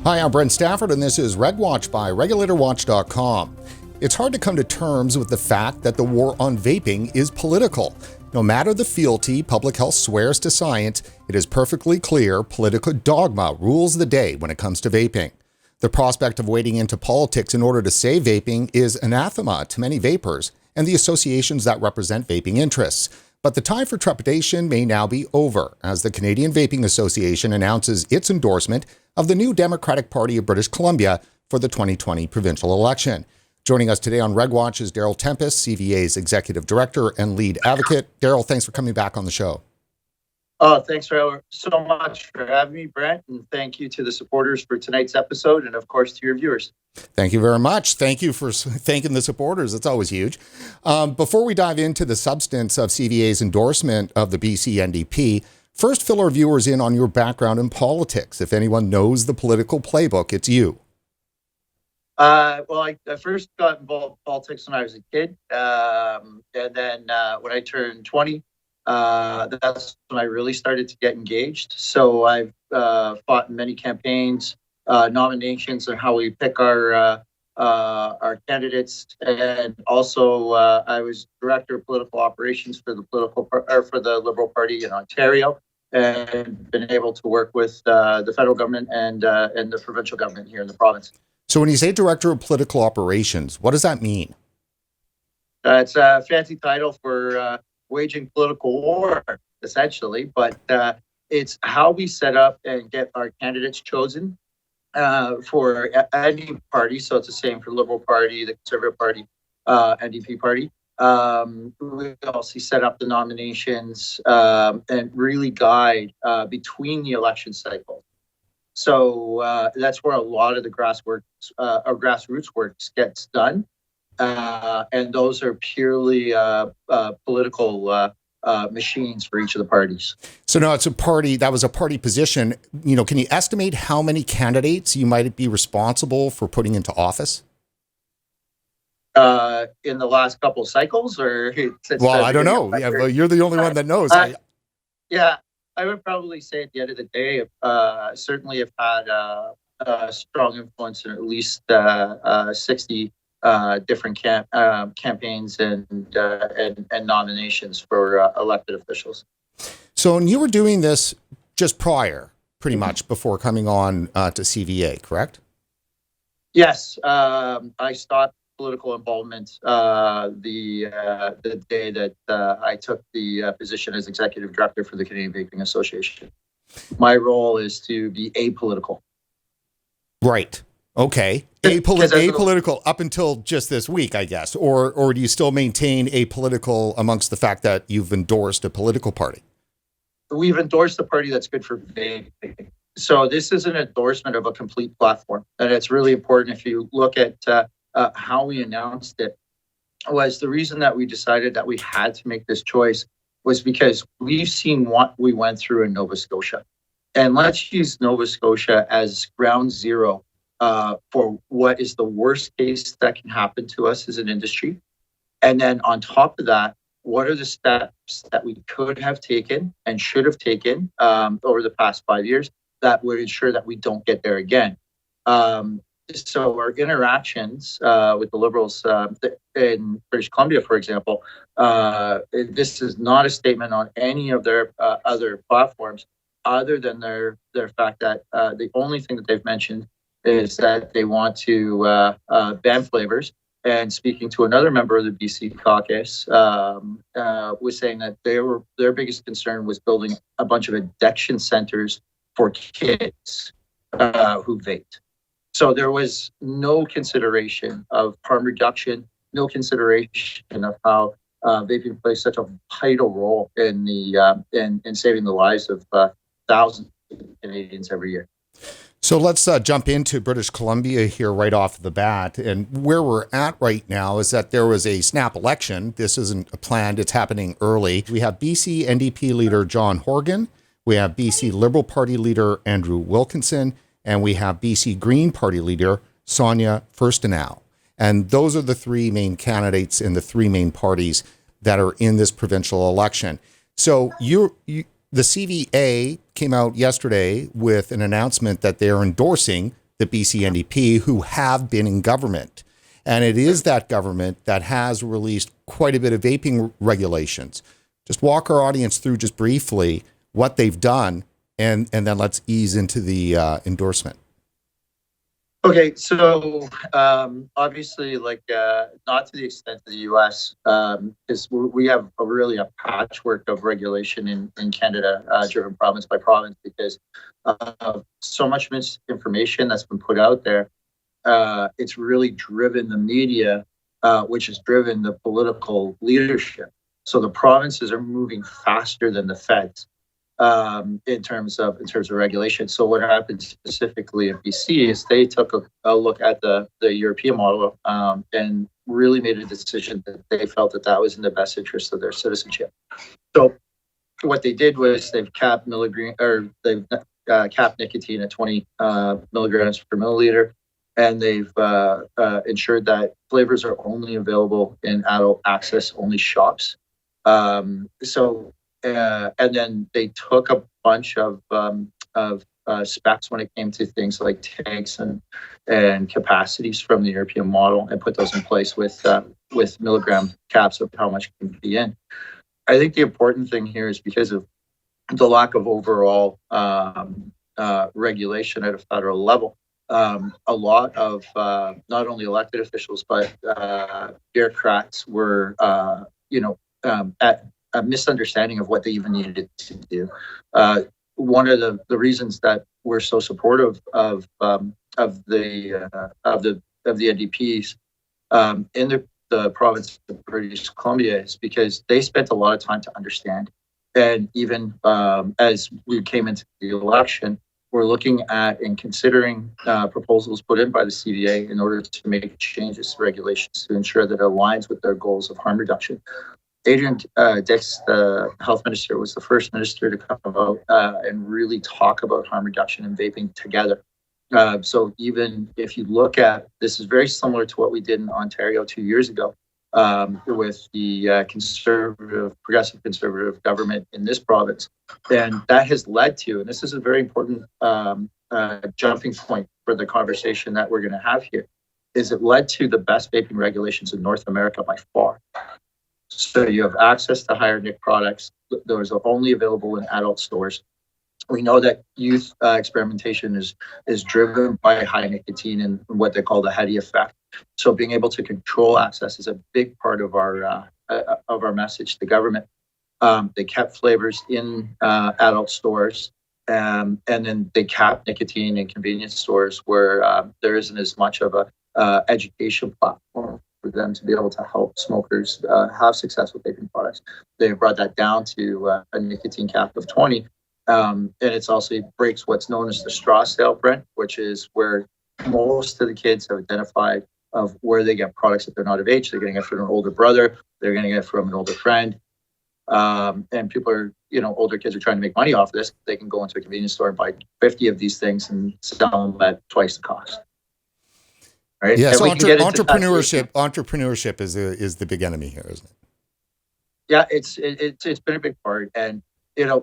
Hi, I'm Brent Stafford, and this is RegWatch by RegulatorWatch.com. It's hard to come to terms with the fact that the war on vaping is political. No matter the fealty public health swears to science, it is perfectly clear political dogma rules the day when it comes to vaping. The prospect of wading into politics in order to save vaping is anathema to many vapers and the associations that represent vaping interests. But the time for trepidation may now be over, as the Canadian Vaping Association announces its endorsement of the new Democratic Party of British Columbia for the 2020 provincial election. Joining us today on RegWatch is Darryl Tempest, CVA's Executive Director and Lead Advocate. Darryl, thanks for coming back on the show. Oh, thanks so much for having me, Brent, and thank you to the supporters for tonight's episode, and of course to your viewers. Thank you very much. Thank you for thanking the supporters. It's always huge. Before we dive into the substance of CVA's endorsement of the BC NDP, first fill our viewers in on your background in politics. If anyone knows the political playbook, it's you. I first got involved in politics when I was a kid, and then when I turned 20, that's when I really started to get engaged. So I've fought in many campaigns, nominations, and how we pick our candidates, and also I was director of political operations for the Liberal Party in Ontario, and been able to work with the federal government and the provincial government here in the province. So when you say director of political operations, what does that mean? It's a fancy title for waging political war, essentially, but it's how we set up and get our candidates chosen for any party. So it's the same for the Liberal Party, the Conservative Party, NDP Party. We also set up the nominations and really guide between the election cycles. So that's where a lot of the grassroots work gets done. And those are purely political machines for each of the parties. So now it's a party, that was a party position. You know, can you estimate how many candidates you might be responsible for putting into office? In the last couple of cycles, or well, I don't know. Yeah, well, you're the only one that knows. Yeah, I would probably say at the end of the day, certainly have had a strong influence in at least 60 different campaigns and nominations for elected officials. So, and you were doing this just prior, pretty much before coming on to CVA, correct? Yes, I stopped political involvement the day that I took the position as executive director for the Canadian Vaping Association. My role is to be apolitical. Right. Okay. Apolitical up until just this week, I guess, or do you still maintain apolitical amongst the fact that you've endorsed a political party? We've endorsed a party that's good for vaping. So this is an endorsement of a complete platform, and it's really important. If you look at how we announced it, was the reason that we decided that we had to make this choice was because we've seen what we went through in Nova Scotia, and let's use Nova Scotia as ground zero for what is the worst case that can happen to us as an industry. And then on top of that, what are the steps that we could have taken and should have taken over the past 5 years that would ensure that we don't get there again? So our interactions with the Liberals in British Columbia, for example, this is not a statement on any of their other platforms, other than their fact that the only thing that they've mentioned is that they want to ban flavors. And speaking to another member of the BC caucus, was saying that their biggest concern was building a bunch of addiction centers for kids who vaped. So there was no consideration of harm reduction, no consideration of how vaping plays such a vital role in in saving the lives of thousands of Canadians every year. So let's jump into British Columbia here right off the bat. And where we're at right now is that there was a snap election. This isn't planned. It's happening early. We have BC NDP leader John Horgan. We have BC Liberal Party leader Andrew Wilkinson. And we have BC Green Party leader Sonia Furstenau. And those are the three main candidates in the three main parties that are in this provincial election. So the CVA came out yesterday with an announcement that they are endorsing the BC NDP, who have been in government. And it is that government that has released quite a bit of vaping regulations. Just walk our audience through just briefly what they've done, and then let's ease into the endorsement. Okay, so obviously, like not to the extent of the U.S., because we have a patchwork of regulation in Canada, driven province by province, because of so much misinformation that's been put out there. It's really driven the media, which has driven the political leadership. So the provinces are moving faster than the feds. In terms of regulation. So what happened specifically in BC is they took a look at the European model and really made a decision that they felt that was in the best interest of their citizenship. So what they did was they've capped capped nicotine at 20 milligrams per milliliter, and they've ensured that flavors are only available in adult access only shops. And then they took a bunch of specs when it came to things like tanks and capacities from the European model, and put those in place with milligram caps of how much can be in. I think the important thing here is because of the lack of overall regulation at a federal level. A lot of not only elected officials but bureaucrats were, at a misunderstanding of what they even needed to do. One of the reasons that we're so supportive of the NDPs in the province of British Columbia is because they spent a lot of time to understand. And even as we came into the election, we're looking at and considering proposals put in by the CVA in order to make changes to regulations to ensure that it aligns with their goals of harm reduction. Adrian Dix, the health minister, was the first minister to come out and really talk about harm reduction and vaping together. So even if you look at, this is very similar to what we did in Ontario 2 years ago with the progressive conservative government in this province. And that has led to, and this is a very important jumping point for the conversation that we're going to have here, is it led to the best vaping regulations in North America by far. So you have access to higher nic products. Those are only available in adult stores. We know that youth experimentation is driven by high nicotine and what they call the heady effect. So being able to control access is a big part of our message to government. They kept flavors in adult stores, and then they capped nicotine in convenience stores where there isn't as much of a education platform for them to be able to help smokers have success with vaping products. They brought that down to a nicotine cap of 20. And it's also breaks what's known as the straw sale, Brent, which is where most of the kids have identified of where they get products if they're not of age. They're getting it from an older brother. They're getting it from an older friend. And people are, older kids are trying to make money off this. They can go into a convenience store and buy 50 of these things and sell them at twice the cost. Right? Yeah, so entrepreneurship is the big enemy here, isn't it? Yeah, it's been a big part. And,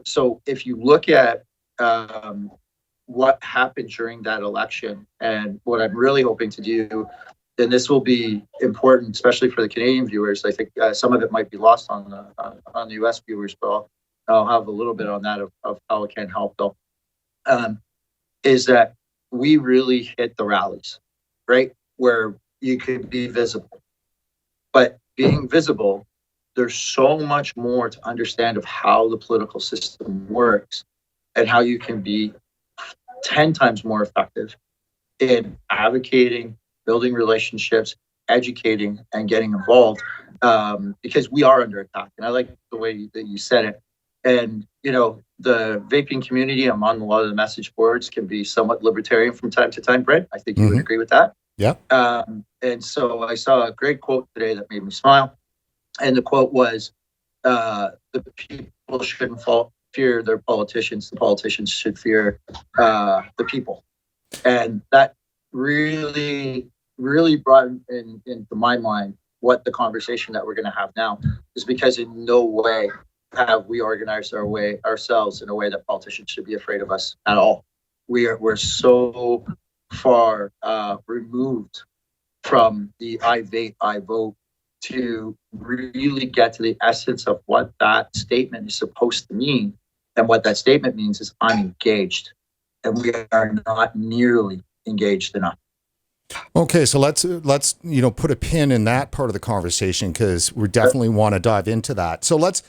so if you look at what happened during that election, and what I'm really hoping to do, and this will be important, especially for the Canadian viewers. I think some of it might be lost on the U.S. viewers, but I'll have a little bit on that of how it can help, though, is that we really hit the rallies, right? Where you could be visible. But being visible, there's so much more to understand of how the political system works and how you can be 10 times more effective in advocating, building relationships, educating, and getting involved, because we are under attack. And I like the way that you said it. And, the vaping community among a lot of the message boards can be somewhat libertarian from time to time, Brett. I think you would agree with that. Yeah. And so I saw a great quote today that made me smile. And the quote was, the people shouldn't fear their politicians. The politicians should fear the people. And that really, really brought into my mind what the conversation that we're going to have now is, because in no way have we organized ourselves in a way that politicians should be afraid of us at all. We're so far removed from the I vape, I vote to really get to the essence of what that statement is supposed to mean. And what that statement means is I'm engaged, and we are not nearly engaged enough. Okay, so let's put a pin in that part of the conversation, because we definitely want to dive into that. So let's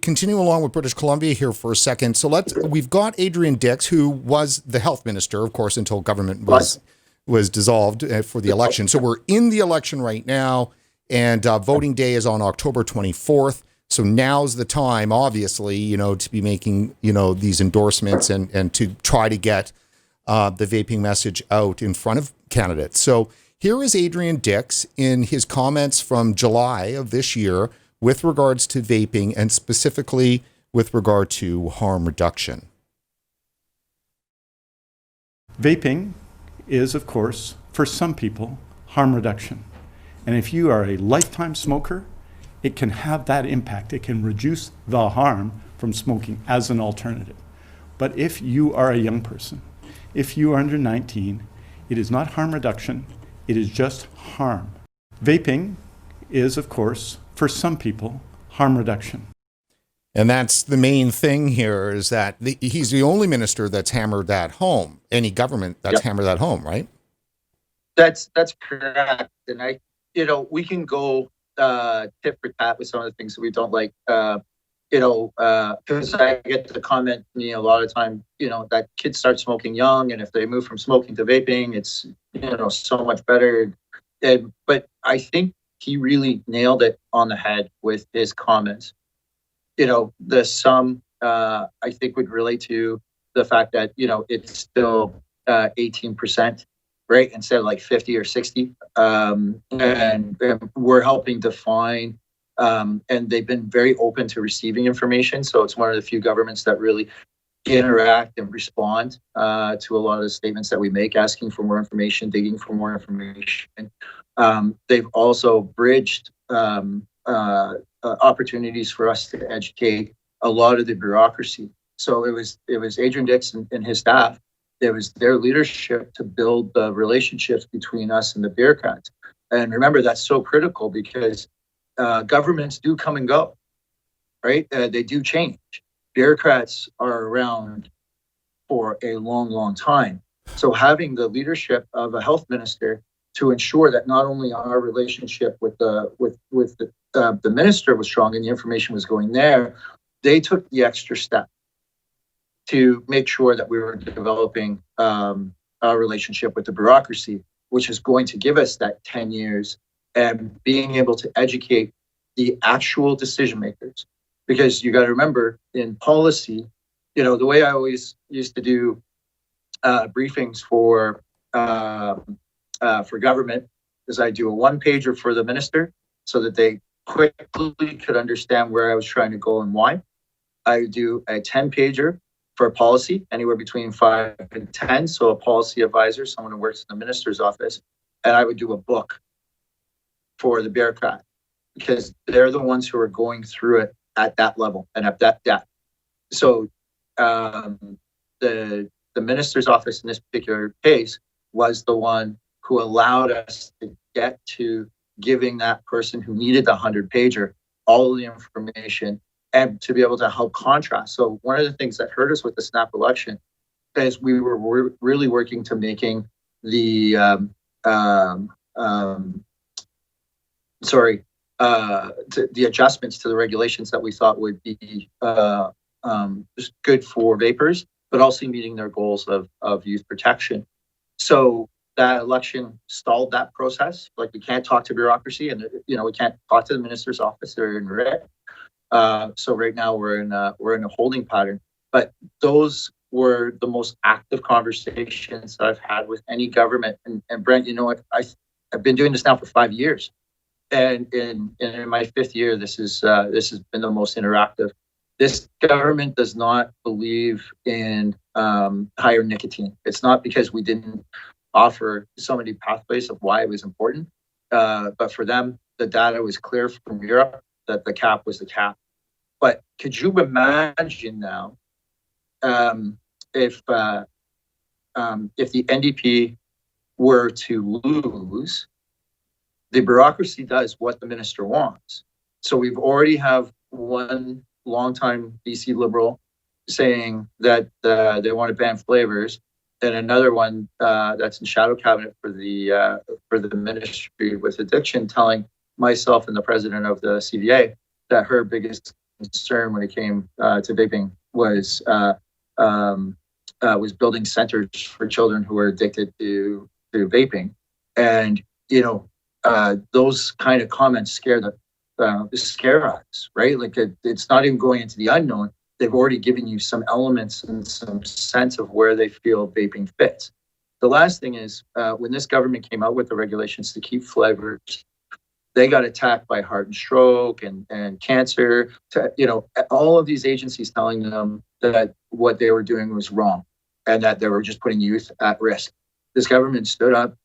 continue along with British Columbia here for a second. So we've got Adrian Dix, who was the health minister, of course, until government was dissolved for the election. So we're in the election right now, and voting day is on October 24th. So now's the time, obviously, to be making, these endorsements and to try to get the vaping message out in front of candidates. So here is Adrian Dix in his comments from July of this year with regards to vaping, and specifically with regard to harm reduction. Vaping is, of course, for some people, harm reduction. And if you are a lifetime smoker, it can have that impact. It can reduce the harm from smoking as an alternative. But if you are a young person, if you are under 19, it is not harm reduction, it is just harm. Vaping is, of course, for some people, harm reduction. And that's the main thing here, is that he's the only minister that's hammered that home. Any government that's hammered that home, right? That's correct. And we can go tit for tat with some of the things that we don't like, because I get the comment a lot of time, that kids start smoking young, and if they move from smoking to vaping, it's, so much better. But I think he really nailed it on the head with his comments. The sum, I think, would relate to the fact that, it's still 18%, right? Instead of like 50 or 60. And we're helping define, and they've been very open to receiving information. So it's one of the few governments that really interact and respond to a lot of the statements that we make, asking for more information, digging for more information. They've also bridged opportunities for us to educate a lot of the bureaucracy. So it was Adrian Dix and his staff. It was their leadership to build the relationships between us and the bureaucrats. And remember, that's so critical, because governments do come and go, right? They do change. Bureaucrats are around for a long, long time. So having the leadership of a health minister to ensure that not only our relationship with the minister was strong and the information was going there, they took the extra step to make sure that we were developing our relationship with the bureaucracy, which is going to give us that 10 years and being able to educate the actual decision makers. Because you got to remember, in policy, the way I always used to do briefings for government is I do a one-pager for the minister so that they quickly could understand where I was trying to go and why. I do a 10-pager for policy, anywhere between 5 and 10. So a policy advisor, someone who works in the minister's office, and I would do a book for the bureaucrat, because they're the ones who are going through it at that level and at that depth. So the minister's office in this particular case was the one who allowed us to get to giving that person who needed the 100-pager all of the information and to be able to help contrast. So one of the things that hurt us with the snap election is we were really working to making the the adjustments to the regulations that we thought would be just good for vapers, but also meeting their goals of youth protection. So that election stalled that process. Like, we can't talk to bureaucracy, and we can't talk to the minister's office. They're in red. So right now we're in a holding pattern. But those were the most active conversations that I've had with any government. And Brent, I've been doing this now for 5 years. And in my 5th year, this has been the most interactive. This government does not believe in higher nicotine. It's not because we didn't offer so many pathways of why it was important, but for them, the data was clear from Europe that the cap was the cap. But could you imagine now if if the NDP were to lose, the bureaucracy does what the minister wants. So we've already have one longtime BC Liberal saying that they want to ban flavors, and another one that's in shadow cabinet for the ministry with addiction, telling myself and the president of the CVA that her biggest concern when it came to vaping was building centers for children who are addicted to vaping. And those kind of comments scare us, right? Like it's not even going into the unknown. They've already given you some elements and some sense of where they feel vaping fits. The last thing is when this government came out with the regulations to keep flavors, they got attacked by heart and stroke and cancer. All of these agencies telling them that what they were doing was wrong and that they were just putting youth at risk. This government stood up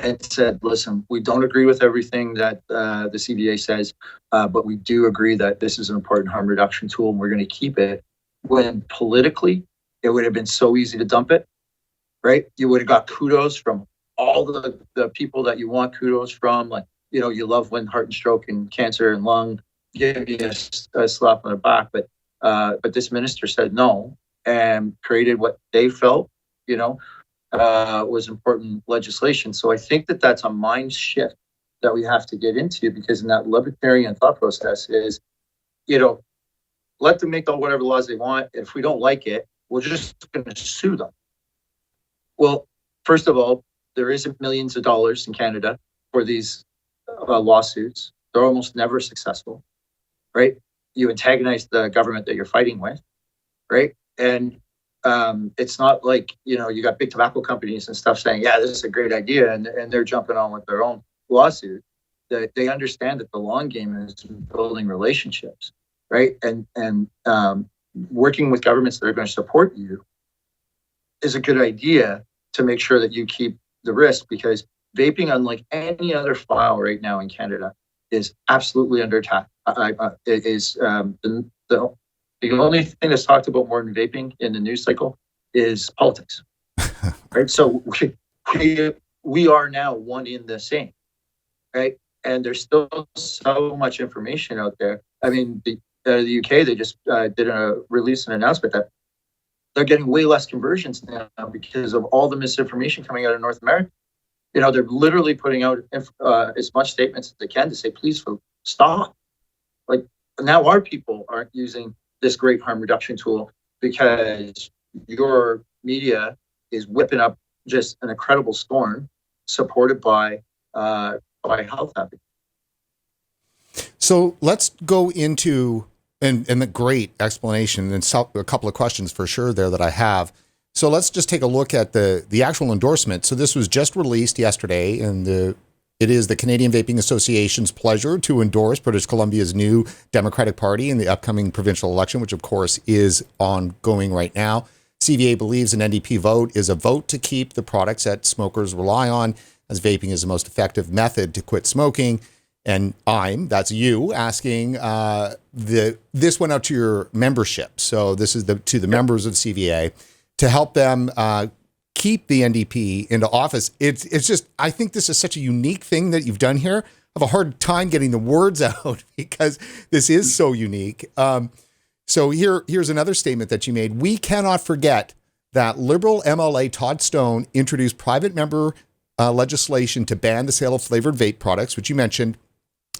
and said, listen, we don't agree with everything that the CVA says, but we do agree that this is an important harm reduction tool and we're going to keep it. When politically, it would have been so easy to dump it, right? You would have got kudos from all the people that you want kudos from. Like, you love when heart and stroke and cancer and lung give you a slap on the back, but this minister said no and created what they felt, was important legislation. So I think that that's a mind shift that we have to get into, because in that libertarian thought process is, let them make whatever laws they want. If we don't like it, we're just going to sue them. Well, first of all, there isn't millions of dollars in Canada for these lawsuits. They're almost never successful, right? You antagonize the government that you're fighting with, right? And it's not like, you got big tobacco companies and stuff saying, yeah, this is a great idea. And they're jumping on with their own lawsuit. They understand that the long game is building relationships, right? And working with governments that are going to support you is a good idea to make sure that you keep the risk, because vaping, unlike any other file right now in Canada, is absolutely under attack. It is the only thing that's talked about more than vaping in the news cycle is politics, right? So we are now one in the same, right? And there's still so much information out there. I mean, the UK, they just release an announcement that they're getting way less conversions now because of all the misinformation coming out of North America. They're literally putting out as much statements as they can to say, please, stop. Like, now our people aren't using this great harm reduction tool because your media is whipping up just an incredible storm supported by health advocates. So let's go into, and the great explanation and a couple of questions for sure there that I have. So let's just take a look at the actual endorsement. So this was just released yesterday, and it is the Canadian Vaping Association's pleasure to endorse British Columbia's new Democratic Party in the upcoming provincial election, which of course is ongoing right now. CVA believes an NDP vote is a vote to keep the products that smokers rely on, as vaping is the most effective method to quit smoking. And that's you, asking, this went out to your membership. So this is to the members of CVA to help them keep the NDP into office. It's just, I think this is such a unique thing that you've done here. I have a hard time getting the words out because this is so unique. So here's another statement that you made. We cannot forget that Liberal MLA Todd Stone introduced private member legislation to ban the sale of flavored vape products, which you mentioned,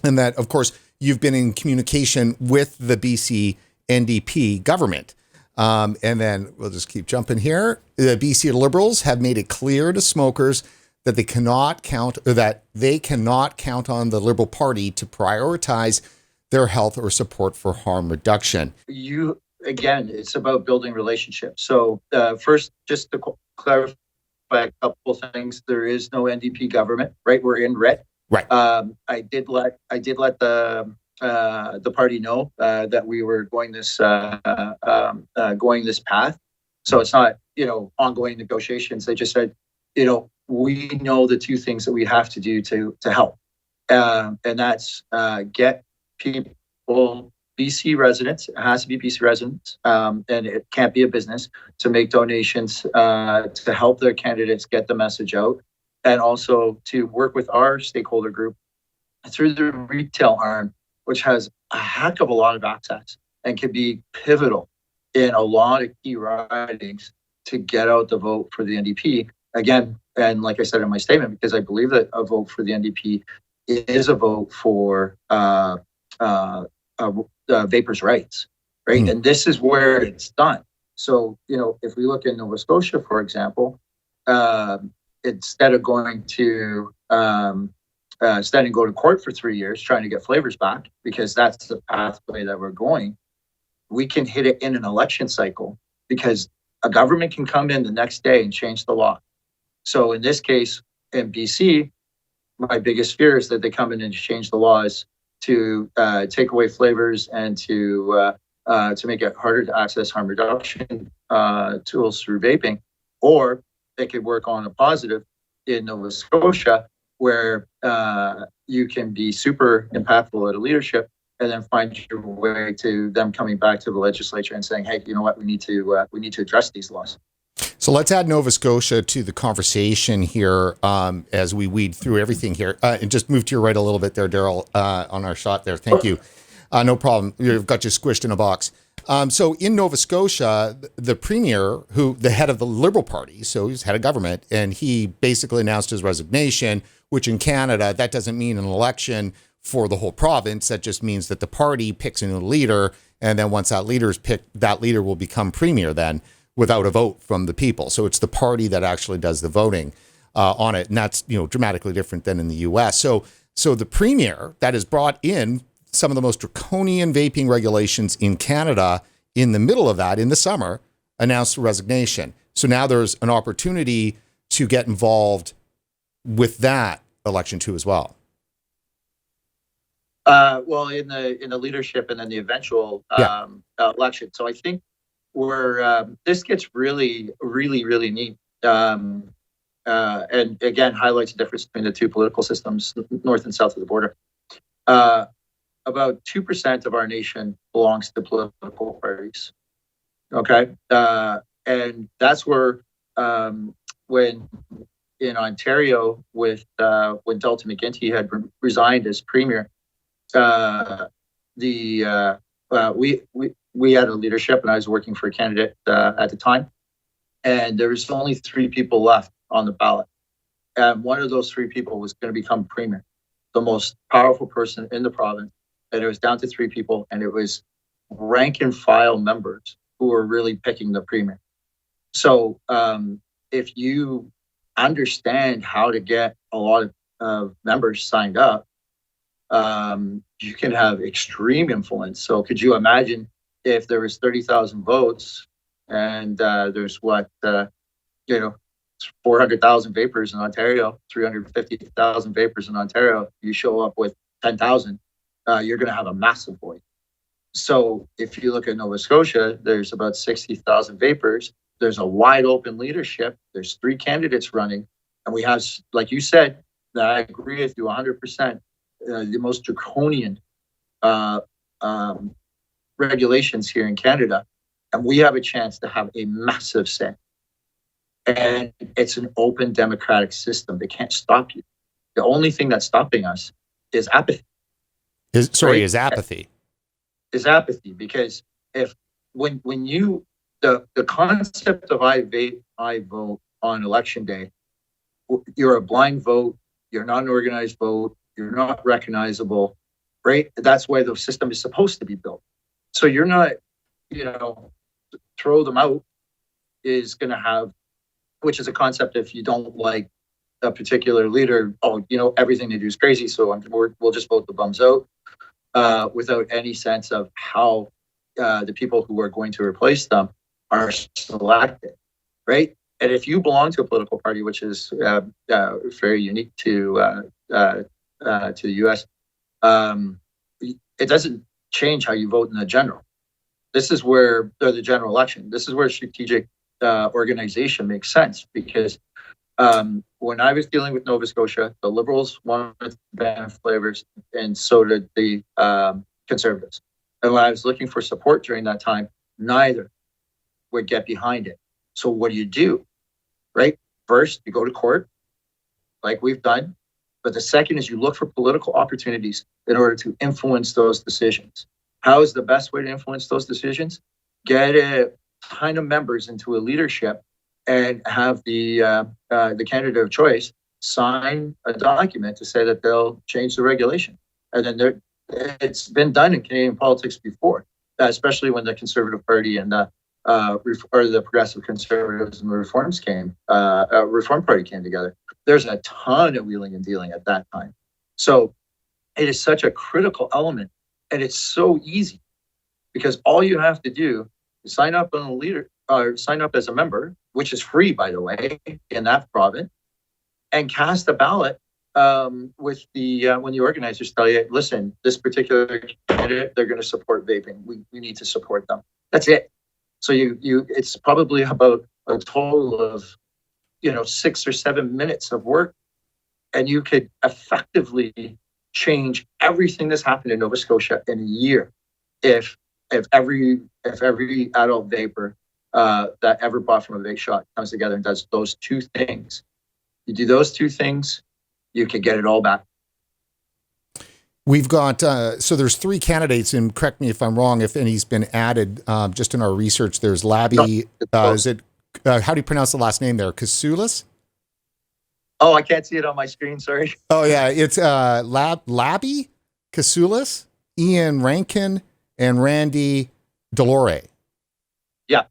and that, of course, you've been in communication with the BC NDP government. And then we'll just keep jumping here. The BC Liberals have made it clear to smokers that they cannot count on the Liberal Party to prioritize their health or support for harm reduction. Again, it's about building relationships. So first, just to clarify a couple of things, there is no NDP government, right? We're in red. Right. I did let the party know that we were going this path. So it's not, ongoing negotiations. They just said, we know the two things that we have to do to help. And that's get people BC residents, it has to be BC residents, and it can't be a business, to make donations to help their candidates get the message out, and also to work with our stakeholder group through the retail arm, which has a heck of a lot of access and can be pivotal in a lot of key ridings to get out the vote for the NDP. Again, and like I said in my statement, because I believe that a vote for the NDP is a vote for vapers' rights, right? And this is where it's done. So, if we look in Nova Scotia, for example, instead of going to go to court for 3 years trying to get flavors back, because that's the pathway that we're going, we can hit it in an election cycle, because a government can come in the next day and change the law. So in this case, in BC, my biggest fear is that they come in and change the laws to take away flavors and to make it harder to access harm reduction tools through vaping. Or they could work on a positive in Nova Scotia, where you can be super impactful at a leadership, and then find your way to them coming back to the legislature and saying, "Hey, you know what? We need to address these laws." So let's add Nova Scotia to the conversation here as we weed through everything here. And just move to your right a little bit there, Darryl, on our shot there. Thank you. No problem. You've got you squished in a box. So in Nova Scotia, the premier, the head of the Liberal Party, so he's head of government, and he basically announced his resignation, which in Canada, that doesn't mean an election for the whole province. That just means that the party picks a new leader, and then once that leader is picked, that leader will become premier then, without a vote from the people. So it's the party that actually does the voting on it. And that's, dramatically different than in the US. So the premier that has brought in some of the most draconian vaping regulations in Canada in the middle of that, in the summer, announced a resignation. So now there's an opportunity to get involved with that election too as well. Well, in the leadership and then the eventual election. So I think this gets really, really, really neat. And again, highlights the difference between the two political systems, north and south of the border. About 2% of our nation belongs to political parties. Okay. And that's where, when in Ontario, when Dalton McGuinty had resigned as premier, we had a leadership, and I was working for a candidate at the time, and there was only 3 people left on the ballot, and one of those 3 people was going to become premier, the most powerful person in the province, and it was down to 3 people, and it was rank and file members who were really picking the premier. So if you understand how to get a lot of members signed up, you can have extreme influence. So could you imagine if there was 30,000 votes and there's 400,000 vapers in Ontario, 350,000 vapers in Ontario, you show up with 10,000, you're going to have a massive void. So if you look at Nova Scotia, there's about 60,000 vapers. There's a wide open leadership. There's 3 candidates running. And we have, like you said, that I agree with you 100%, the most draconian regulations here in Canada. And we have a chance to have a massive say. And it's an open democratic system. They can't stop you. The only thing that's stopping us is apathy. Is apathy. Is apathy, because when you the concept of I vote on election day, you're a blind vote, you're not an organized vote, you're not recognizable, right? That's why the system is supposed to be built. So you're not, throw them out is going to have, which is a concept if you don't like a particular leader, everything they do is crazy, so we'll just vote the bums out without any sense of how the people who are going to replace them are selected, right? And if you belong to a political party, which is very unique to the U.S., it doesn't change how you vote in the general. This is where the general election. This is where strategic organization makes sense, because when I was dealing with Nova Scotia, the Liberals wanted to ban flavors, and so did the Conservatives. And when I was looking for support during that time, neither would get behind it. So what do? Right? First, you go to court, like we've done. But the second is you look for political opportunities in order to influence those decisions. How is the best way to influence those decisions? Get a ton of members into a leadership and have the candidate of choice sign a document to say that they'll change the regulation. And then it's been done in Canadian politics before, especially when the Conservative Party and the Progressive Conservatives and the Reform Party came together. There's a ton of wheeling and dealing at that time. So it is such a critical element, and it's so easy because all you have to do is sign up on a leader, or sign up as a member, which is free, by the way, in that province, and cast a ballot with the when the organizers tell you, listen, this particular candidate, they're going to support vaping. We need to support them. That's it. So it's probably about a total of 6 or 7 minutes of work, and you could effectively change everything that's happened in Nova Scotia in a year if every adult vapor that ever bought from a vape shop comes together and does those two things. You do those two things, you can get it all back. We've got, so there's 3 candidates, and correct me if I'm wrong, if any's been added, just in our research. There's Labby, is it, how do you pronounce the last name there? Kasoulis? Oh, I can't see it on my screen, sorry. Oh yeah, it's Labby, Kasoulis, Ian Rankin, and Randy Delore. Yeah.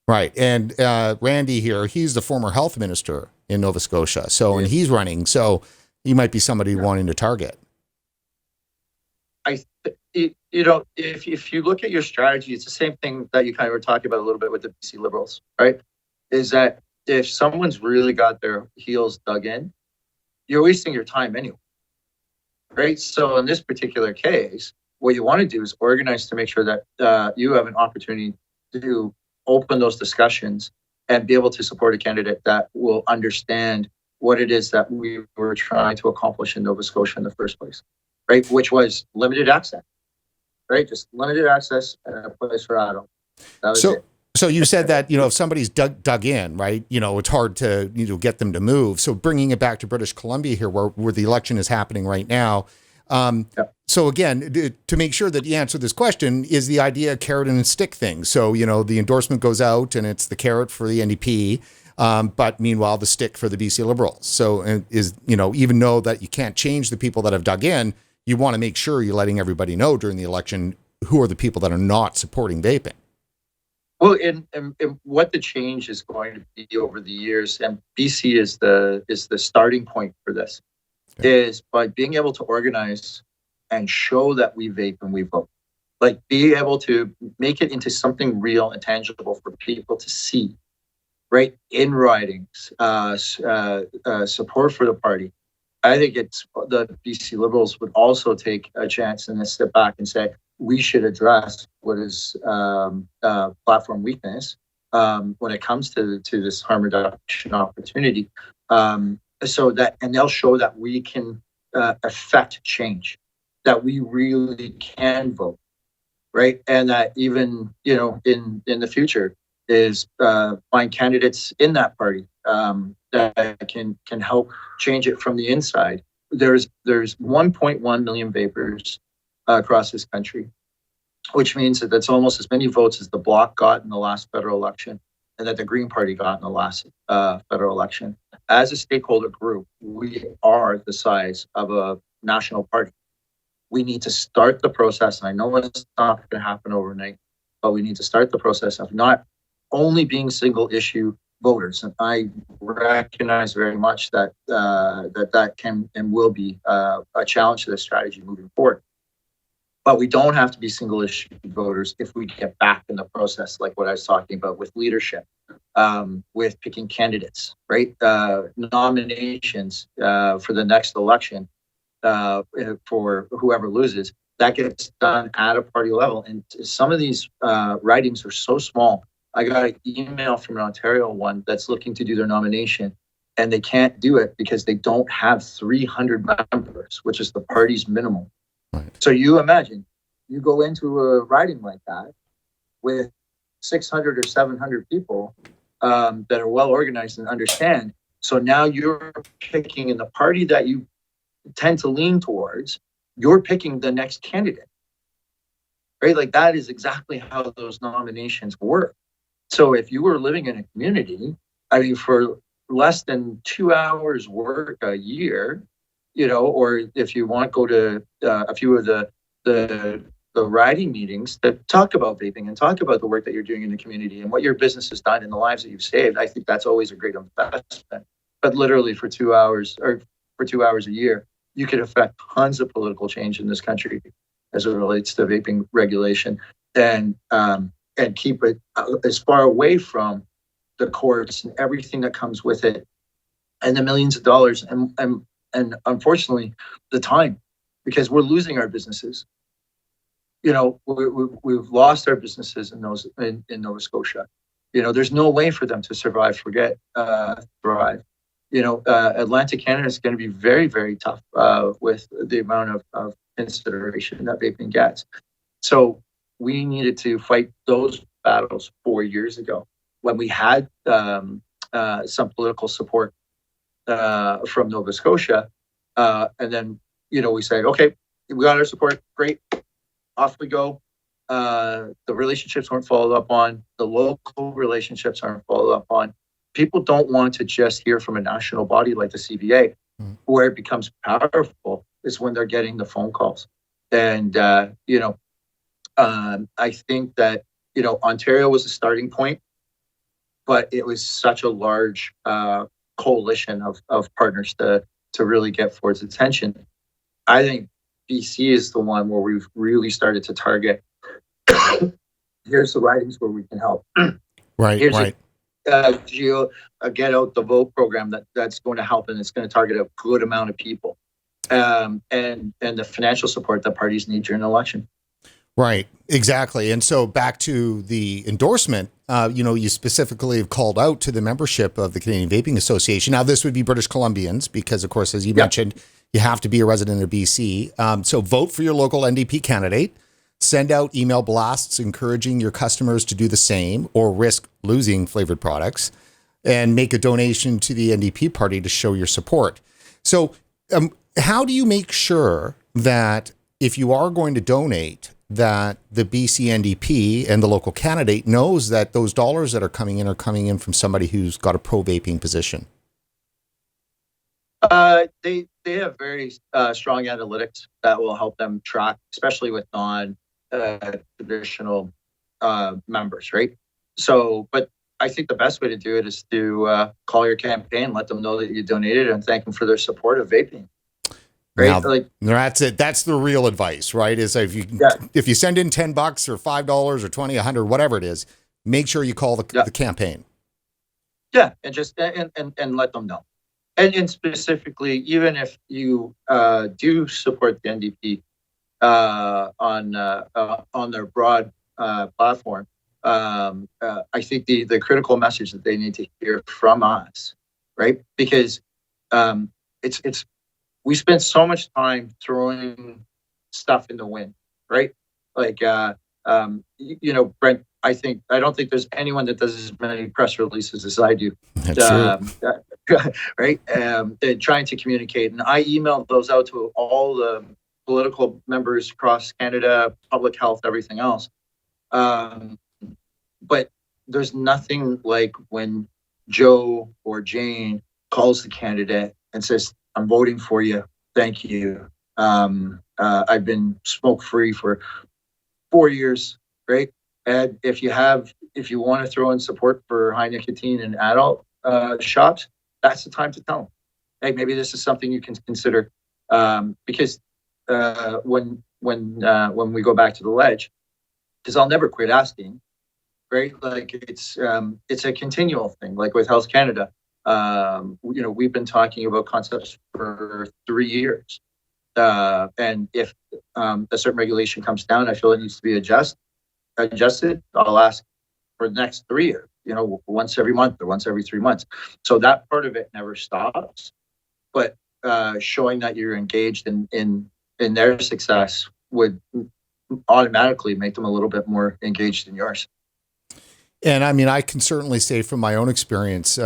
Right, and Randy here, he's the former health minister in Nova Scotia, so, and he's running, so he might be somebody wanting to target. If you look at your strategy, it's the same thing that you kind of were talking about a little bit with the BC Liberals, right? Is that if someone's really got their heels dug in, you're wasting your time anyway, right? So in this particular case, what you want to do is organize to make sure that you have an opportunity to open those discussions and be able to support a candidate that will understand what it is that we were trying to accomplish in Nova Scotia in the first place, right? Which was limited access, right? Just limited access and a place for adults. That was it. So you said that, if somebody's dug in, right, it's hard to, get them to move. So bringing it back to British Columbia here, where the election is happening right now. So again, to make sure that you answer this question, is the idea a carrot and stick thing. So, the endorsement goes out and it's the carrot for the NDP, but meanwhile, the stick for the BC Liberals. So even though that you can't change the people that have dug in, you want to make sure you're letting everybody know during the election who are the people that are not supporting vaping. Well, and what the change is going to be over the years, and BC is the starting point for this, is by being able to organize and show that we vape and we vote. Like, be able to make it into something real and tangible for people to see, right? In writings, support for the party. I think the BC Liberals would also take a chance and step back and say, we should address what is platform weakness when it comes to this harm reduction opportunity. So that, and they'll show that we can affect change, that we really can vote, right? And that even, in the future is find candidates in that party that can help change it from the inside. There's 1.1 million vapers across this country, which means that that's almost as many votes as the Bloc got in the last federal election and that the Green Party got in the last federal election. As a stakeholder group, we are the size of a national party. We need to start the process, and I know it's not going to happen overnight, but we need to start the process of not only being single issue voters. And I recognize very much that that can and will be a challenge to this strategy moving forward. But we don't have to be single issue voters if we get back in the process, like what I was talking about with leadership, with picking candidates, right? Nominations for the next election for whoever loses, that gets done at a party level. And some of these writings are so small. I got an email from an Ontario one that's looking to do their nomination, and they can't do it because they don't have 300 members, which is the party's minimum. Right. So you imagine, you go into a riding like that with 600 or 700 people that are well organized and understand. So now you're picking in the party that you tend to lean towards, you're picking the next candidate, right? Like that is exactly how those nominations work. So if you were living in a community, I mean, for less than 2 hours work a year, you know, or if you want, go to a few of the riding meetings that talk about vaping and talk about the work that you're doing in the community and what your business has done and the lives that you've saved. I think that's always a great investment. But literally for 2 hours or for 2 hours a year, you could affect tons of political change in this country as it relates to vaping regulation and keep it as far away from the courts and everything that comes with it and the millions of dollars and unfortunately the time, because we're losing our businesses. You know, we've lost our businesses in Nova Scotia. You know, there's no way for them to survive, thrive. You know, Atlantic Canada is going to be very, very tough with the amount of consideration that vaping gets. So we needed to fight those battles 4 years ago when we had some political support from Nova Scotia. And then, you know, we said, okay, we got our support, great. Off we go. The relationships weren't followed up on. The local relationships aren't followed up on. People don't want to just hear from a national body like the CVA. Where it becomes powerful is when they're getting the phone calls. And, you know, I think that, you know, Ontario was a starting point, but it was such a large coalition of partners to really get Ford's attention. I think BC is the one where we've really started to target. Here's the ridings where we can help. Right, Here's right. a Get Out the Vote program that's going to help, and it's going to target a good amount of people. And the financial support that parties need during an election. Right, exactly. And so back to the endorsement, you know, you specifically have called out to the membership of the Canadian Vaping Association. Now, this would be British Columbians because, of course, as you mentioned, you have to be a resident of BC. So vote for your local NDP candidate. Send out email blasts encouraging your customers to do the same or risk losing flavored products, and make a donation to the NDP party to show your support. So how do you make sure that if you are going to donate, that the BC NDP and the local candidate knows that those dollars that are coming in from somebody who's got a pro-vaping position? They have very strong analytics that will help them track, especially with non-traditional members, right? So, but I think the best way to do it is to call your campaign, let them know that you donated, and thank them for their support of vaping. Right? Now, like that's it. That's the real advice, right? Is if you send in $10 or $5 or 20, 100, whatever it is, make sure you call the campaign. Yeah, and just and let them know. And specifically, even if you do support the NDP on their broad platform, I think the critical message that they need to hear from us, right? Because it's we spend so much time throwing stuff in the wind, right? Like you know, Brent, I don't think there's anyone that does as many press releases as I do. That's true. Right? They're trying to communicate. And I emailed those out to all the political members across Canada, public health, everything else. But there's nothing like when Joe or Jane calls the candidate and says, I'm voting for you. Thank you. I've been smoke-free for 4 years, right? And if you want to throw in support for high nicotine in adult shops, that's the time to tell them, hey, maybe this is something you can consider. Because when we go back to the ledge, because I'll never quit asking, right? Like it's a continual thing. Like with Health Canada, you know, we've been talking about concepts for 3 years. And if a certain regulation comes down, I feel it needs to be adjusted, I'll ask for the next 3 years, you know, once every month or once every 3 months. So that part of it never stops. But showing that you're engaged in their success would automatically make them a little bit more engaged in yours. And I mean, I can certainly say from my own experience,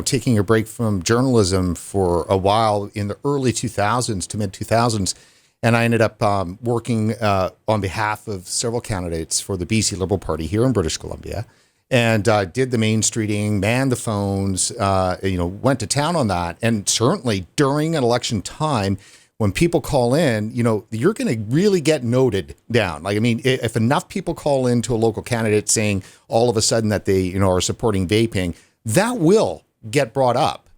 taking a break from journalism for a while in the early 2000s to mid 2000s, and I ended up working on behalf of several candidates for the BC Liberal Party here in British Columbia, and did the main streeting, manned the phones, went to town on that. And certainly during an election time, when people call in, you're going to really get noted down. Like, I mean, if enough people call in to a local candidate saying all of a sudden that they, are supporting vaping, that will get brought up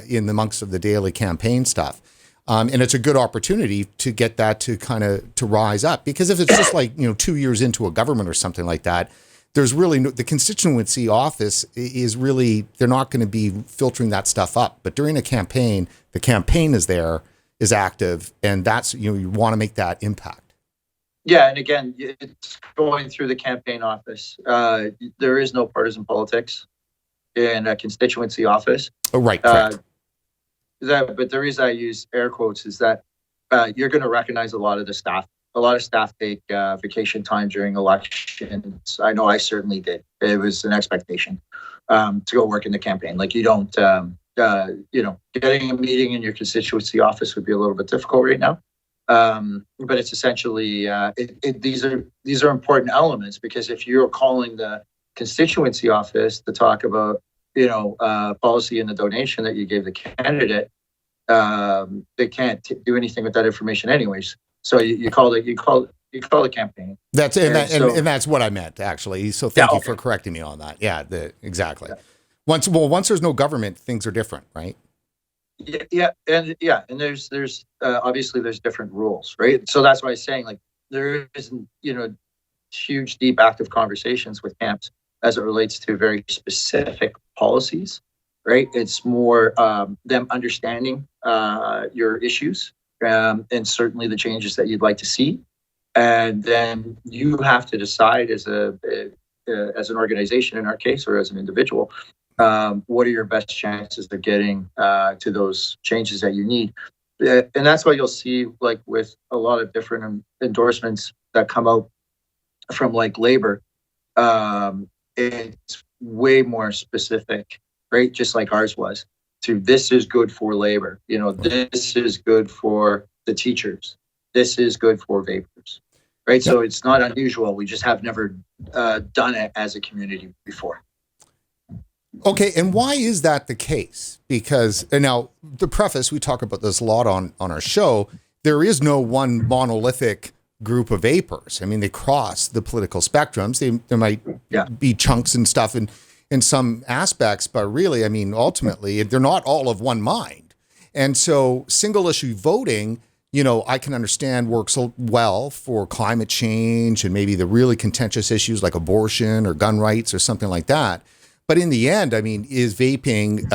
in the amongst of the daily campaign stuff. And it's a good opportunity to get that to kind of to rise up, because if it's just like, 2 years into a government or something like that, there's really the constituency office is really, they're not going to be filtering that stuff up. But during a campaign, the campaign is active, and that's, you want to make that impact. Yeah, and again, it's going through the campaign office. There is no partisan politics in a constituency office. Oh, right. Correct. But the reason I use air quotes is that you're going to recognize a lot of the staff. A lot of staff take vacation time during elections. I know I certainly did. It was an expectation to go work in the campaign. Like, you don't, getting a meeting in your constituency office would be a little bit difficult right now. But it's essentially, these are important elements, because if you're calling the constituency office to talk about, policy and the donation that you gave the candidate, they can't do anything with that information anyways. So you call the campaign. That's and that's what I meant, actually. So thank you for correcting me on that. Yeah, exactly. Yeah. Once there's no government, things are different, right? And there's obviously there's different rules, right? So that's why I'm saying, like, there isn't huge, deep, active conversations with camps as it relates to very specific policies, right? It's more them understanding your issues, and certainly the changes that you'd like to see, and then you have to decide as an organization, in our case, or as an individual, what are your best chances of getting to those changes that you need. And that's why you'll see, like, with a lot of different endorsements that come out from, like, Labor, it's way more specific, right? Just like ours was, to this is good for labor. This is good for the teachers. This is good for vapers, right? So it's not unusual. We just have never done it as a community before. Okay, and why is that the case? Because, and now the preface, we talk about this a lot on our show, there is no one monolithic group of vapers. I mean, they cross the political spectrums. There might be chunks and stuff in some aspects, but really, I mean, ultimately, they're not all of one mind. And so single issue voting, I can understand works well for climate change and maybe the really contentious issues like abortion or gun rights or something like that. But in the end, I mean, is vaping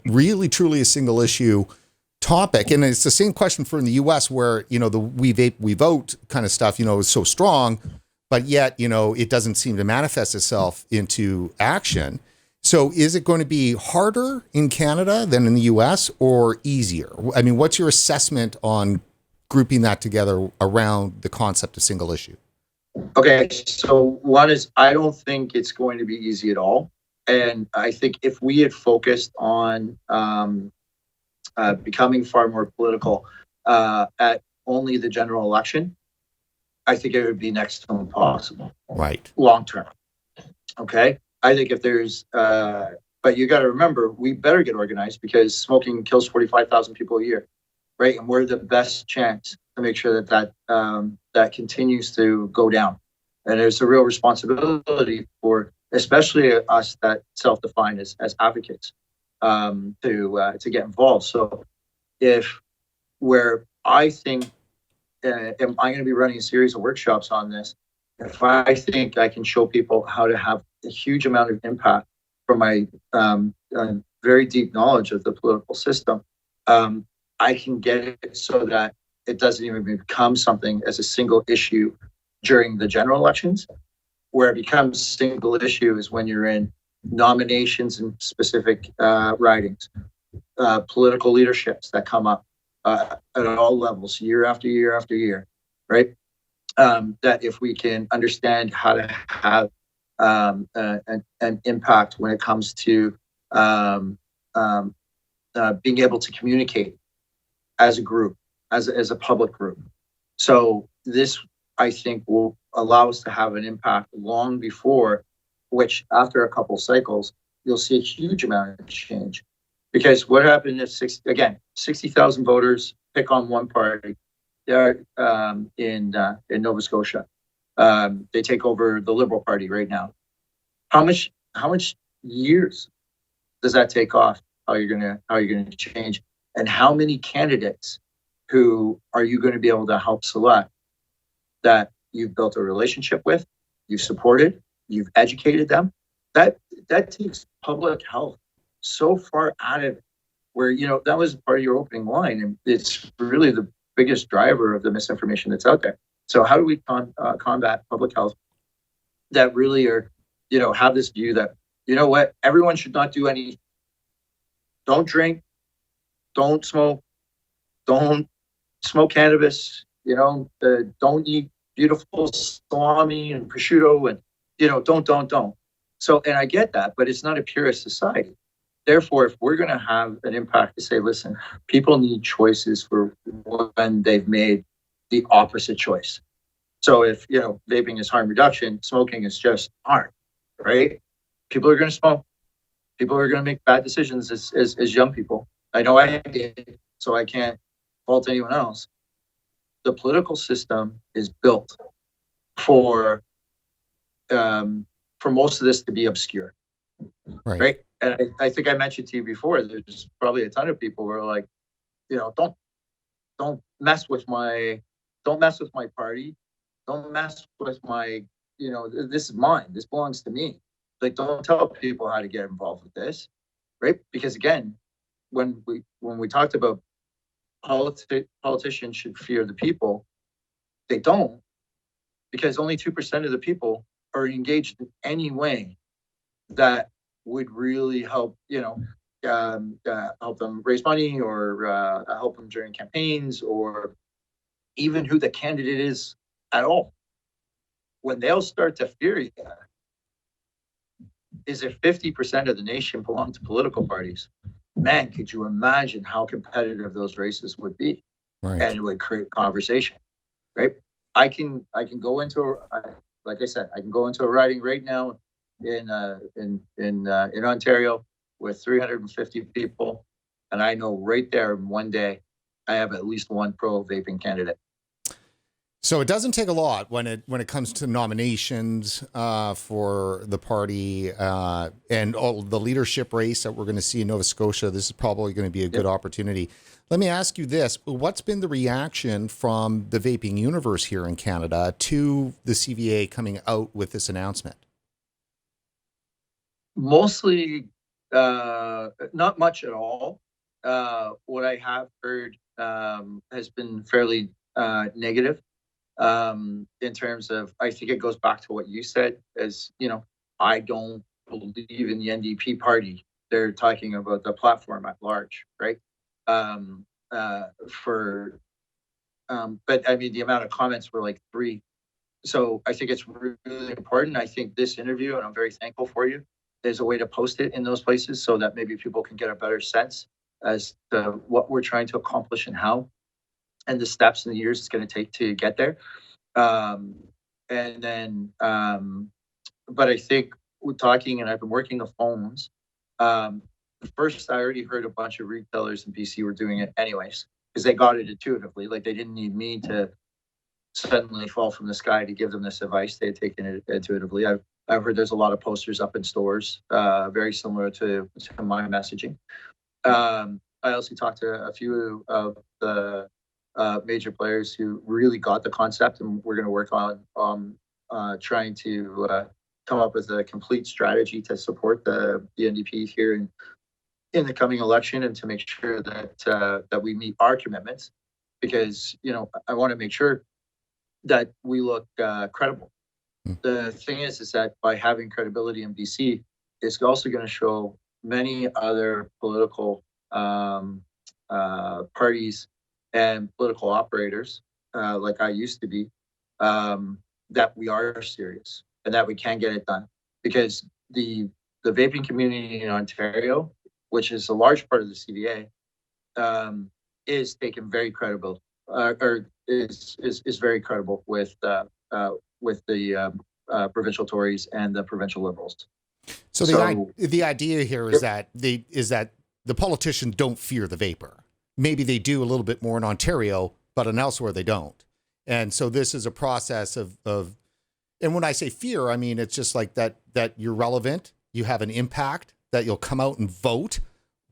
really truly a single issue topic? And it's the same question for in the US, where, the we vape, we vote kind of stuff, is so strong, but yet, it doesn't seem to manifest itself into action. So is it going to be harder in Canada than in the US, or easier? I mean, what's your assessment on grouping that together around the concept of single issue? Okay, so one is, I don't think it's going to be easy at all. And I think if we had focused on becoming far more political at only the general election, I think it would be next to impossible. Right. Long term. Okay. I think if there's, but you got to remember, we better get organized, because smoking kills 45,000 people a year, right? And we're the best chance to make sure that continues to go down. And there's a real responsibility for, especially us that self-define as advocates, to get involved. So where I think, I'm going to be running a series of workshops on this, if I think I can show people how to have a huge amount of impact from my very deep knowledge of the political system, I can get it so that it doesn't even become something as a single issue during the general elections. Where it becomes a single issue is when you're in nominations and specific ridings, political leaderships that come up at all levels, year after year after year, right? that if we can understand how to have an impact when it comes to being able to communicate as a group, as a public group. So this, I think, will allow us to have an impact long before, which after a couple cycles, you'll see a huge amount of change. Because what happened if 60,000 voters pick on one party? They're in Nova Scotia. They take over the Liberal Party right now. How much years does that take off? How you're gonna change, and how many candidates who are you going to be able to help select that you've built a relationship with, you've supported, you've educated them? That takes public health so far out of it, where, you know, that was part of your opening line, and it's really the biggest driver of the misinformation that's out there. So how do we combat public health that really are, you know, have this view that, you know what, everyone should not do anything. Don't drink, don't smoke, don't smoke cannabis, you know, don't eat beautiful salami and prosciutto, and, you know, don't. So, and I get that, but it's not a purist society. Therefore, if we're going to have an impact to say, listen, people need choices for when they've made the opposite choice. So if, you know, vaping is harm reduction, smoking is just harm, right? People are going to smoke. People are going to make bad decisions as young people. I know I did, so I can't fault anyone else. The political system is built for most of this to be obscure, right? And I think I mentioned to you before, there's probably a ton of people who are like, you know, don't mess with my party, don't mess with my, you know, this is mine, this belongs to me. Like, don't tell people how to get involved with this, right? Because again, when we talked about politicians should fear the people, they don't, because only 2% of the people are engaged in any way that would really help, you know, help them raise money, or help them during campaigns, or even who the candidate is at all. When they'll start to fear you, is if 50% of the nation belong to political parties, man, could you imagine how competitive those races would be? Right. And it would create conversation, right? I can go into, like I said, I can go into a riding right now in Ontario with 350 people, and I know right there in one day I have at least one pro vaping candidate. So it doesn't take a lot when it comes to nominations for the party and all the leadership race that we're going to see in Nova Scotia. This is probably going to be a good opportunity. Let me ask you this. What's been the reaction from the vaping universe here in Canada to the CVA coming out with this announcement? Mostly not much at all. What I have heard has been fairly negative. In terms of, I think it goes back to what you said, as, you know, I don't believe in the NDP party. They're talking about the platform at large, right? But I mean, the amount of comments were like 3. So I think it's really important. I think this interview, and I'm very thankful for you, there's a way to post it in those places so that maybe people can get a better sense as to what we're trying to accomplish and how, and the steps and the years it's going to take to get there. And then, but I think we're talking, and I've been working the phones. First, I already heard a bunch of retailers in BC were doing it anyways, because they got it intuitively. Like, they didn't need me to suddenly fall from the sky to give them this advice. They had taken it intuitively. I've heard there's a lot of posters up in stores, very similar to my messaging. I also talked to a few of the major players who really got the concept, and we're going to work on trying to come up with a complete strategy to support the NDP here in the coming election, and to make sure that we meet our commitments, because, you know, I want to make sure that we look credible. The thing is that by having credibility in BC, it's also going to show many other political parties and political operators, like I used to be, that we are serious and that we can get it done. Because the vaping community in Ontario, which is a large part of the CVA, is taken very credible, or is very credible with the provincial Tories and the provincial Liberals. So the idea here is that the politicians don't fear the vapor. Maybe they do a little bit more in Ontario, but in elsewhere they don't. And so this is a process of and when I say fear, I mean it's just like that you're relevant, you have an impact, that you'll come out and vote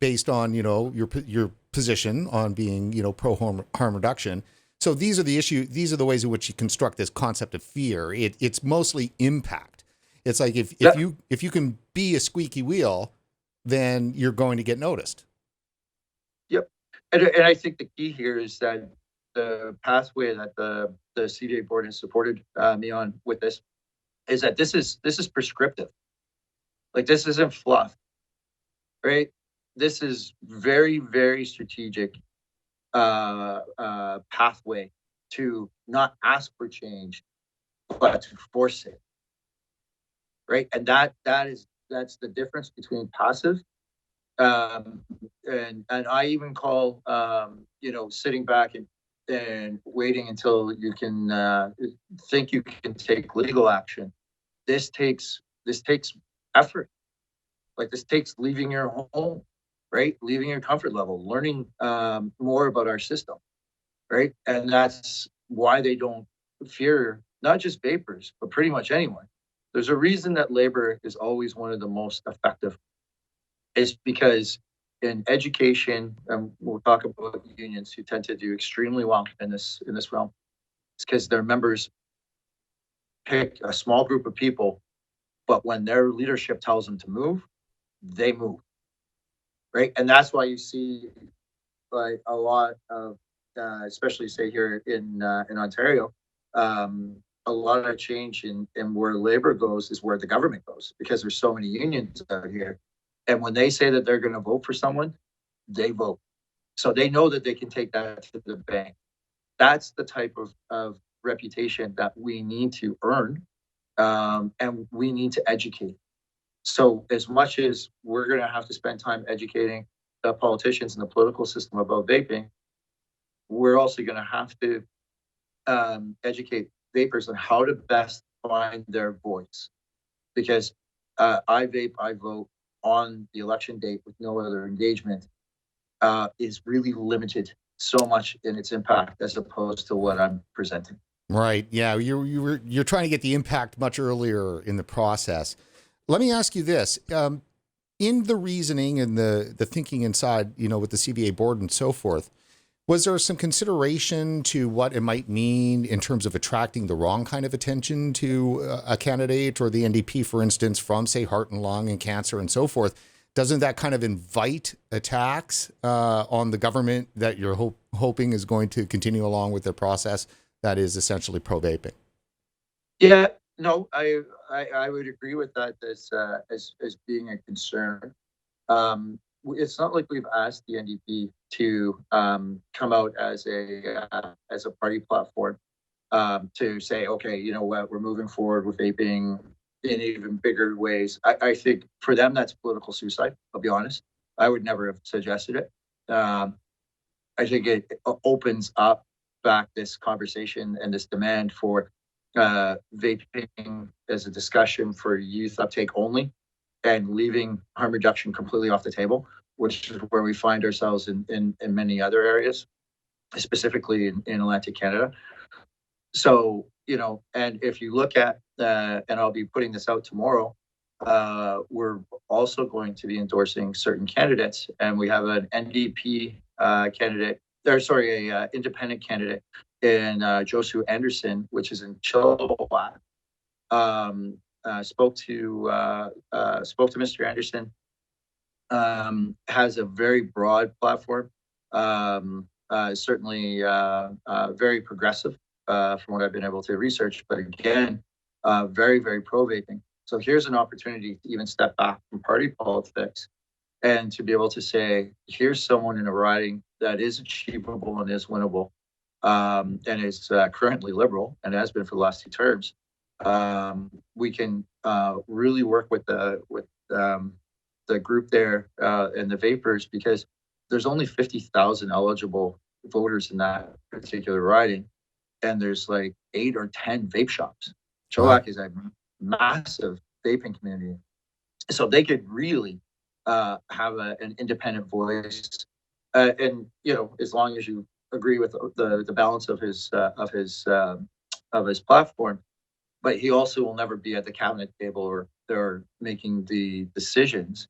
based on, you know, your position on being, you know, pro harm reduction. So these are the ways in which you construct this concept of fear. It's mostly impact. It's like if you can be a squeaky wheel, then you're going to get noticed. Yep. And I think the key here is that the pathway that the CVA board has supported me on with this is that this is prescriptive. Like, this isn't fluff, right? This is very, very strategic pathway to not ask for change, but to force it, right? And that's the difference between passive and I even call sitting back and waiting until you can think you can take legal action. This takes effort. Like, this takes leaving your home, right? Leaving your comfort level, learning more about our system, right? And that's why they don't fear not just vapors, but pretty much anyone. There's a reason that labor is always one of the most effective. It's because in education, and we'll talk about unions who tend to do extremely well in this realm, it's because their members pick a small group of people, but when their leadership tells them to move, they move, right? And that's why you see, like, a lot of, especially say here in Ontario, a lot of change in where labor goes is where the government goes, because there's so many unions out here. And when they say that they're going to vote for someone, they vote. So they know that they can take that to the bank. That's the type of reputation that we need to earn, and we need to educate. So as much as we're going to have to spend time educating the politicians and the political system about vaping, we're also going to have to educate vapers on how to best find their voice. Because I vape, I vote on the election date with no other engagement is really limited so much in its impact as opposed to what I'm presenting. Right. Yeah. You're trying to get the impact much earlier in the process. Let me ask you this. In the reasoning and the thinking inside, you know, with the CVA board and so forth, was there some consideration to what it might mean in terms of attracting the wrong kind of attention to a candidate or the NDP, for instance, from, say, heart and lung and cancer and so forth? Doesn't that kind of invite attacks on the government that you're hoping is going to continue along with their process that is essentially pro-vaping? Yeah, no, I would agree with that as being a concern. It's not like we've asked the NDP to come out as a party platform to say, okay, you know what, we're moving forward with vaping in even bigger ways. I think for them that's political suicide. I'll be honest. I would never have suggested it. I think it opens up back this conversation and this demand for vaping as a discussion for youth uptake only, and leaving harm reduction completely off the table, which is where we find ourselves in many other areas, specifically in Atlantic Canada. So, you know, and if you look at, and I'll be putting this out tomorrow, we're also going to be endorsing certain candidates, and we have an NDP candidate, a independent candidate in Joshua Anderson, which is in Chilliwack. Spoke to Mr. Anderson. Has a very broad platform. Certainly very progressive from what I've been able to research, but again, very, very pro-vaping. So here's an opportunity to even step back from party politics and to be able to say, here's someone in a riding that is achievable and is winnable. and is currently Liberal and has been for the last 2 terms, we can really work with the group there and the vapers, because there's only 50,000 eligible voters in that particular riding, and there's like 8 or 10 vape shops. Chilliwack is a massive vaping community, so they could really have an independent voice, and as long as you agree with the balance of his platform. But he also will never be at the cabinet table or making the decisions.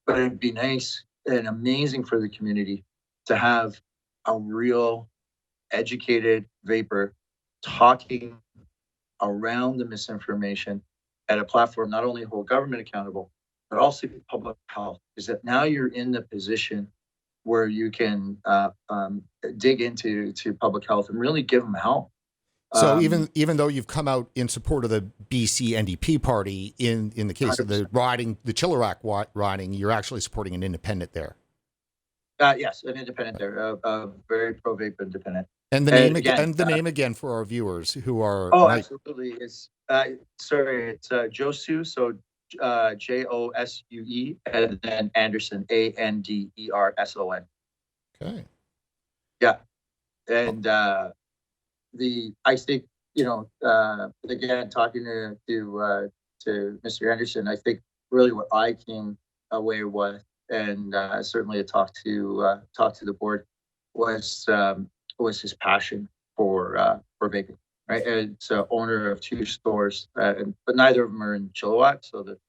But it'd be nice and amazing for the community to have a real educated vapor talking around the misinformation at a platform, not only hold government accountable, but also public health. Is that now you're in the position where you can dig into public health and really give them help. So even though you've come out in support of the BC NDP party, in the case 100%. Of the riding, the Chilliwack riding, you're actually supporting an independent there. Yes, an independent there, very pro-vape independent. And the name again, and the name again for our viewers who are. Absolutely. It's Josue, so Josue, and then Anderson, Anderson. Okay. Yeah, and I think again, talking to Mr. Anderson, I think really what I came away with, and certainly a talk to the board, was his passion for vaping. Right, and so owner of 2 stores, but neither of them are in Chilliwack, so that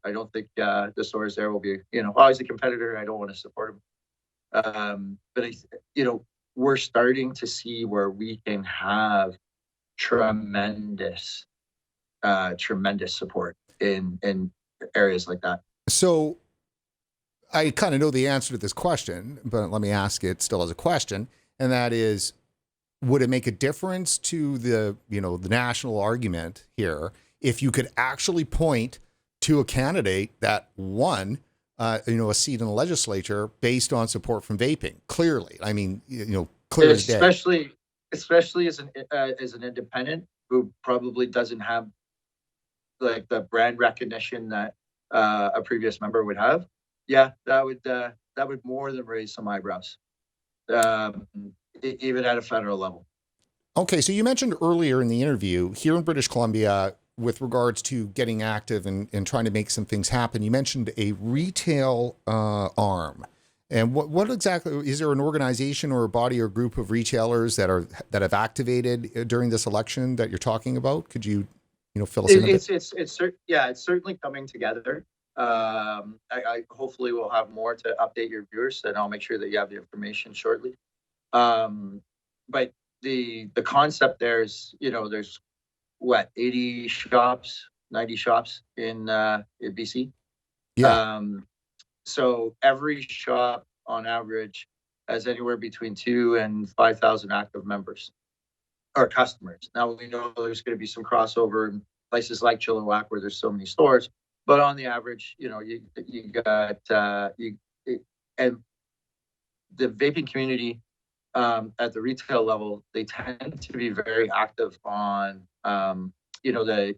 I don't think the stores there will be, he's a competitor. I don't want to support him, but we're starting to see where we can have tremendous support in areas like that. So I kind of know the answer to this question, but let me ask it still as a question, and that is, would it make a difference to the national argument here if you could actually point to a candidate that won a seat in the legislature based on support from vaping? Clearly, I mean, clear as day. Especially as an independent who probably doesn't have like the brand recognition that a previous member would have. Yeah, that would more than raise some eyebrows, even at a federal level. Okay, so you mentioned earlier in the interview here in British Columbia, with regards to getting active and trying to make some things happen, you mentioned a retail arm. And what exactly, is there an organization or a body or group of retailers that have activated during this election that you're talking about? Could you fill us in a bit? It's certainly coming together. I hopefully will have more to update your viewers, and I'll make sure that you have the information shortly. But the concept there is, there's 80 shops, 90 shops in BC. Yeah. So every shop on average has anywhere between 2,000 and 5,000 active members or customers. Now we know there's going to be some crossover in places like Chilliwack where there's so many stores, but on the average, you got and the vaping community at the retail level, they tend to be very active on the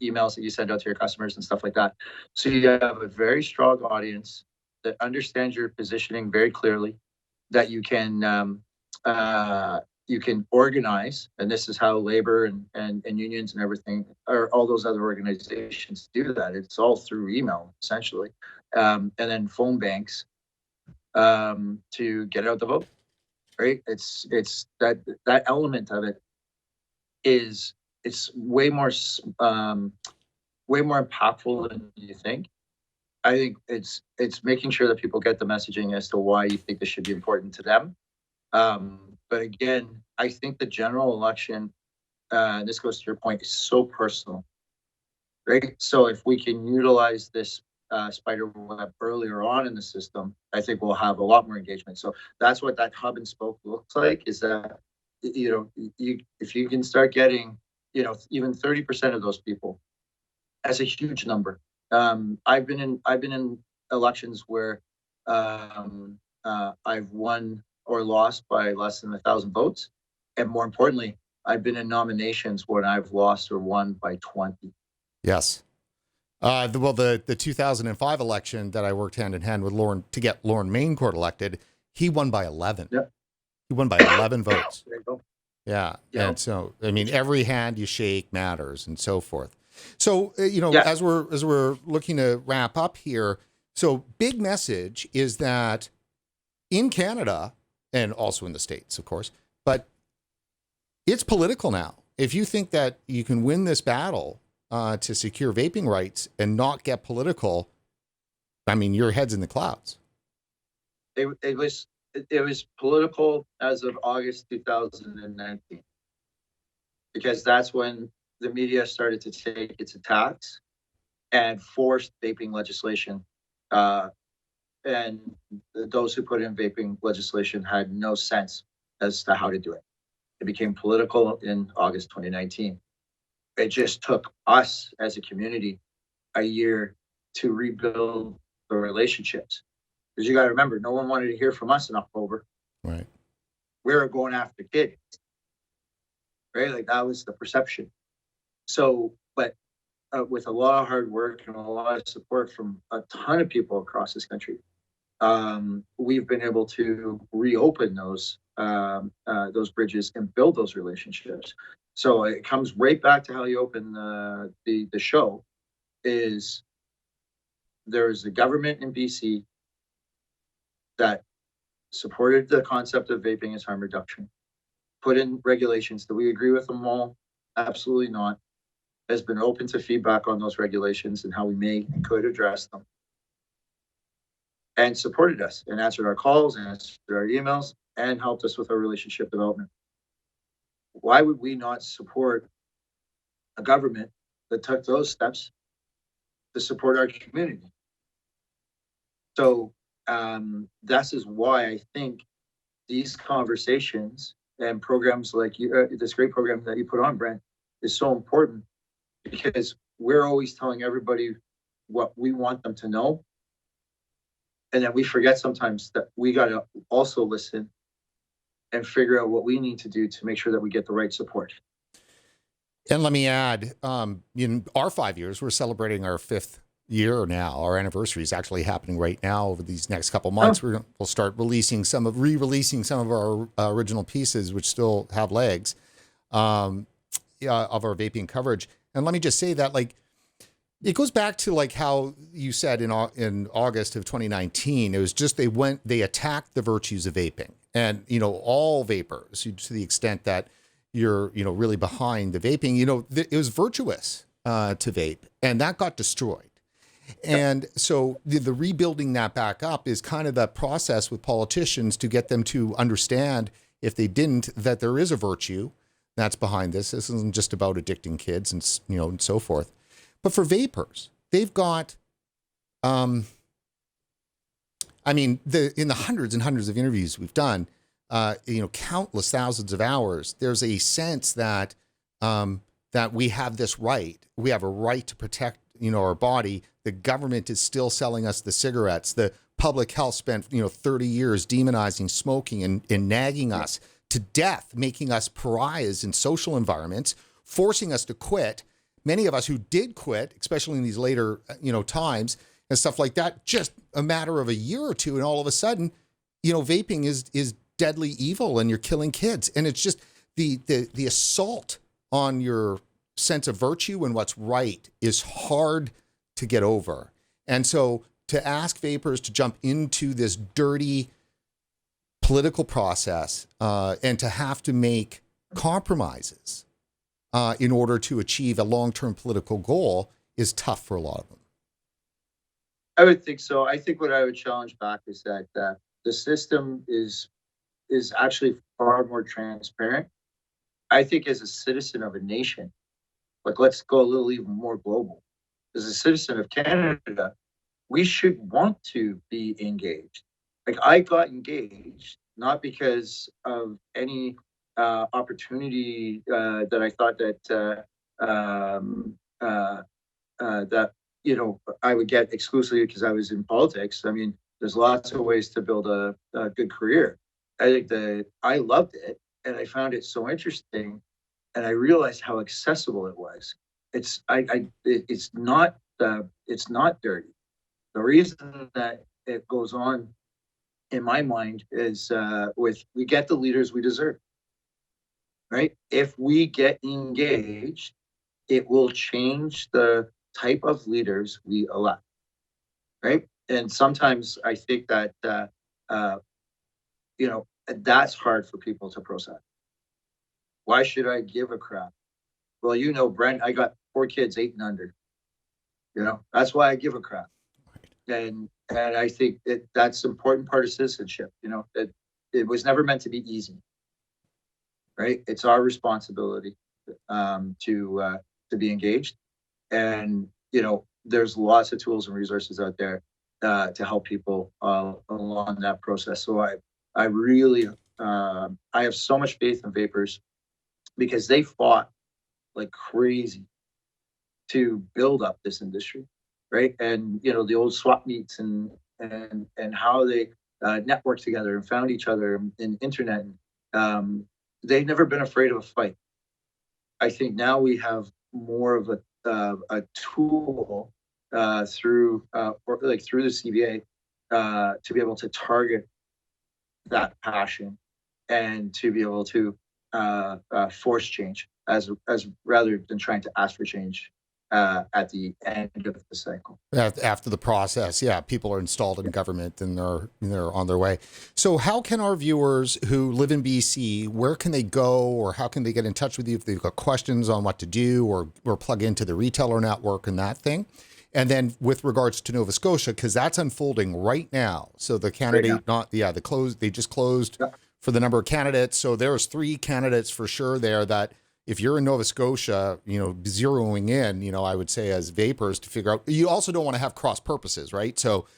emails that you send out to your customers and stuff like that. So you have a very strong audience that understands your positioning very clearly, that you can organize, and this is how labor and unions and everything, or all those other organizations do that. It's all through email, essentially, and then phone banks to get out the vote. Right? It's that element of it is way more impactful than you think. I think it's making sure that people get the messaging as to why you think this should be important to them. But again, I think the general election, and this goes to your point, is so personal, right? So if we can utilize this spider web earlier on in the system, I think we'll have a lot more engagement. So that's what that hub and spoke looks like, is that, if you can start getting, even 30% of those people, that's a huge number. I've been in elections where I've won or lost by less than 1,000 votes. And more importantly, I've been in nominations when I've lost or won by 20. Yes. The 2005 election that I worked hand in hand with Lauren to get Lauren Maincourt elected, he won by 11. Yep. He won by 11 votes. There you go. Yeah. Yep. And so, I mean, every hand you shake matters and so forth. So, Yeah. as we're looking to wrap up here, so big message is that in Canada and also in the States, of course, but it's political now. If you think that you can win this battle to secure vaping rights and not get political, I mean, your head's in the clouds. It was political as of August 2019, because that's when the media started to take its attacks and forced vaping legislation. And those who put in vaping legislation had no sense as to how to do it. It became political in August 2019. It just took us as a community a year to rebuild the relationships. Because you got to remember, no one wanted to hear from us in October. Right. We were going after kids. Right? Like that was the perception. So, but with a lot of hard work and a lot of support from a ton of people across this country, we've been able to reopen those bridges and build those relationships. So it comes right back to how you open the show. Is there's a government in BC that supported the concept of vaping as harm reduction, put in regulations. Do we agree with them all? Absolutely not. Has been open to feedback on those regulations and how we may and could address them, and supported us and answered our calls and answered our emails and helped us with our relationship development. Why would we not support a government that took those steps to support our community? So this is why I think these conversations and programs like this great program that you put on, Brent, is so important, because we're always telling everybody what we want them to know. And then we forget sometimes that we got to also listen and figure out what we need to do to make sure that we get the right support. And let me add, in our 5 years, we're celebrating our 5th year now. Our anniversary is actually happening right now over these next couple months. We'll start re-releasing some of our original pieces, which still have legs, of our vaping coverage. And let me just say that, like, it goes back to like how you said in August of 2019, it was just they attacked the virtues of vaping, and all vapors, to the extent that you're really behind the vaping, it was virtuous to vape, and that got destroyed. And so the rebuilding that back up is kind of that process with politicians to get them to understand, if they didn't, that there is a virtue that's behind this. This isn't just about addicting kids and and so forth. But for vapors, they've got, in the hundreds and hundreds of interviews we've done, countless thousands of hours, there's a sense that that we have this right. We have a right to protect, our body. The government is still selling us the cigarettes. The public health spent, 30 years demonizing smoking and nagging us to death, making us pariahs in social environments, forcing us to quit. Many of us who did quit, especially in these later, times and stuff like that, just a matter of a year or two, and all of a sudden, vaping is deadly evil, and you're killing kids. And it's just the assault on your sense of virtue and what's right is hard to get over. And so to ask vapors to jump into this dirty political process and to have to make compromises in order to achieve a long-term political goal is tough for a lot of them. I would think so. I think what I would challenge back is that the system is actually far more transparent. I think as a citizen of a nation, like, let's go a little even more global. As a citizen of Canada, we should want to be engaged. Like, I got engaged not because of any opportunity that I thought that I would get exclusively because I was in politics. I mean, there's lots of ways to build a good career. I think I loved it. and I found it so interesting, and I realized how accessible it was. It's not dirty. The reason that it goes on in my mind is we get the leaders we deserve, right? If we get engaged, it will change the type of leaders we elect, right? And sometimes I think that that's hard for people to process. Why should I give a crap? Well, Brent, I got 4 kids, 8 and under. That's why I give a crap. And I think that's an important part of citizenship. It was never meant to be easy, right? It's our responsibility to be engaged, and there's lots of tools and resources out there to help people along that process. So I really I have so much faith in vapers, because they fought like crazy to build up this industry, right? And the old swap meets and how they networked together and found each other in internet. They've never been afraid of a fight. I think now we have more of a tool through the CVA to be able to target that passion and to be able to force change as rather than trying to ask for change at the end of the cycle. After the process, yeah, people are installed in government and they're on their way. So how can our viewers who live in BC, where can they go, or how can they get in touch with you if they've got questions on what to do, or plug into the retailer network and that thing? And then with regards to Nova Scotia, because that's unfolding right now. So the candidate, they just closed for the number of candidates. So there's 3 candidates for sure there that, if you're in Nova Scotia, zeroing in, I would say as vapers to figure out, you also don't want to have cross purposes, right? So